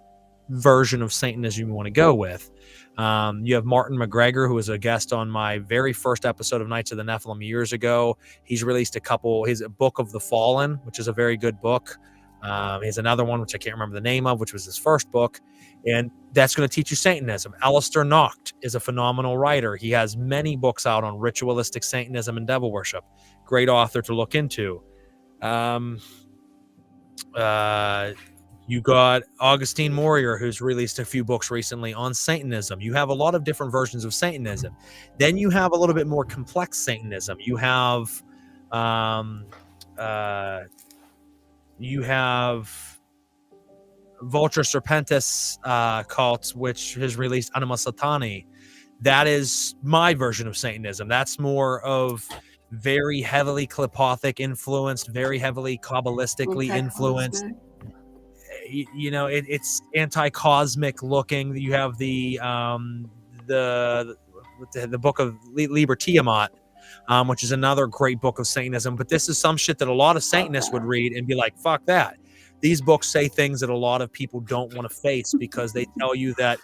version of Satanism you want to go with. You have Martin McGregor, who was a guest on my very first episode of Knights of the Nephilim years ago. He's released his Book of the Fallen, which is a very good book. He has another one, which I can't remember the name of, which was his first book. And that's going to teach you Satanism. Alistair Nocht is a phenomenal writer. He has many books out on ritualistic Satanism and devil worship. Great author to look into. You got Augustine Morier, who's released a few books recently on Satanism. You have a lot of different versions of Satanism. Then you have a little bit more complex Satanism. You have Vulture Serpentis cult, which has released Anima Satani. That is my version of Satanism. That's more of very heavily Klipothic influenced, very heavily Kabbalistically influenced. It's anti-cosmic looking. You have the book of Liber Tiamat, which is another great book of Satanism. But this is some shit that a lot of Satanists would read and be like, fuck that. These books say things that a lot of people don't want to face because they tell you that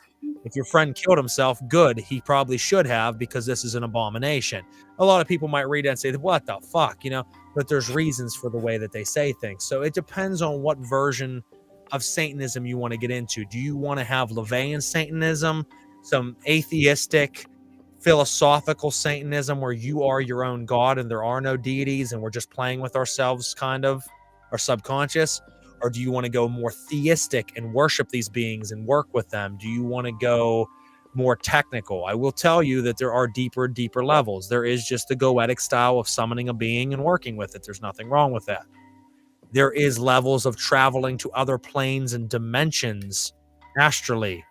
if your friend killed himself, good, he probably should have, because this is an abomination. A lot of people might read it and say, what the fuck, but there's reasons for the way that they say things. So it depends on what version of Satanism you want to get into. Do you want to have Levian Satanism, some atheistic, philosophical Satanism where you are your own God and there are no deities and we're just playing with ourselves, kind of, our subconscious? Or do you want to go more theistic and worship these beings and work with them? Do you want to go more technical? I will tell you that there are deeper levels. There is just the Goetic style of summoning a being and working with it. There's nothing wrong with that. There is levels of traveling to other planes and dimensions astrally.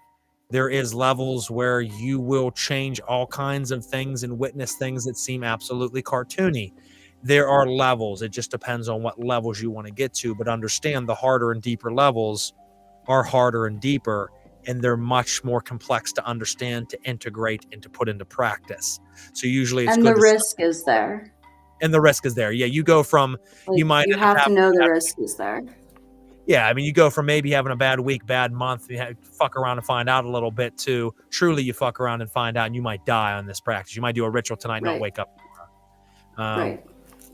There is levels where you will change all kinds of things and witness things that seem absolutely cartoony. There are levels. It just depends on what levels you want to get to. But understand, the harder and deeper levels are harder and deeper, and they're much more complex to understand, to integrate, and to put into practice. So usually it's and good. The risk is there. And the risk is there. Yeah, you go from you have to know the risk is there. Yeah, I mean, you go from maybe having a bad week, bad month, you fuck around and find out a little bit, to truly you fuck around and find out, and you might die on this practice. You might do a ritual tonight and not wake up tomorrow. Right.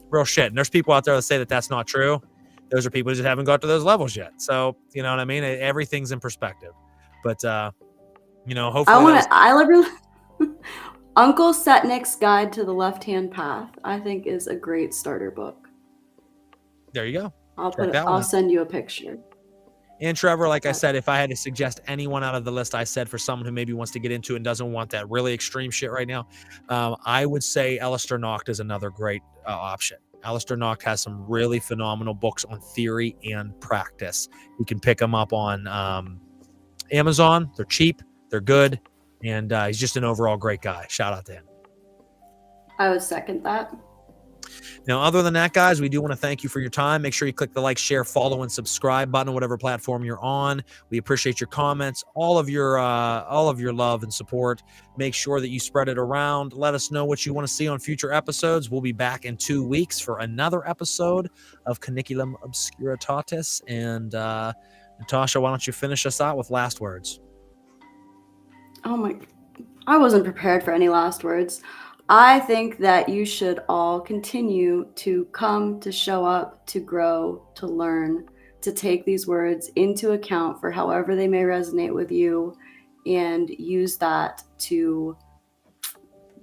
Real shit. And there's people out there that say that that's not true. Those are people who just haven't got to those levels yet. So, you know what I mean? Everything's in perspective. But, hopefully... Uncle Setnick's Guide to the Left-Hand Path, I think, is a great starter book. There you go. I'll send you a picture. And Trevor, like I said, if I had to suggest anyone out of the list I said for someone who maybe wants to get into it and doesn't want that really extreme shit right now, I would say Alistair Nocht is another great option. Alistair Nocht has some really phenomenal books on theory and practice. You can pick them up on Amazon. They're cheap. They're good. And he's just an overall great guy. Shout out to him. I would second that. Now, other than that, guys, we do want to thank you for your time. Make sure you click the like, share, follow, and subscribe button on whatever platform you're on. We appreciate your comments, all of your love and support. Make sure that you spread it around. Let us know what you want to see on future episodes. We'll be back in 2 weeks for another episode of Cuniculum Obscuritatis. And Natasha, why don't you finish us out with last words? I wasn't prepared for any last words. I think that you should all continue to come, to show up, to grow, to learn, to take these words into account for however they may resonate with you, and use that to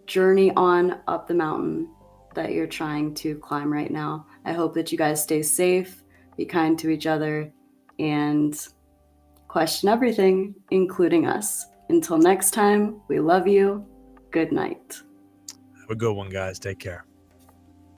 journey on up the mountain that you're trying to climb right now. I hope that you guys stay safe, be kind to each other, and question everything, including us. Until next time, we love you. Good night. Have a good one, guys. Take care.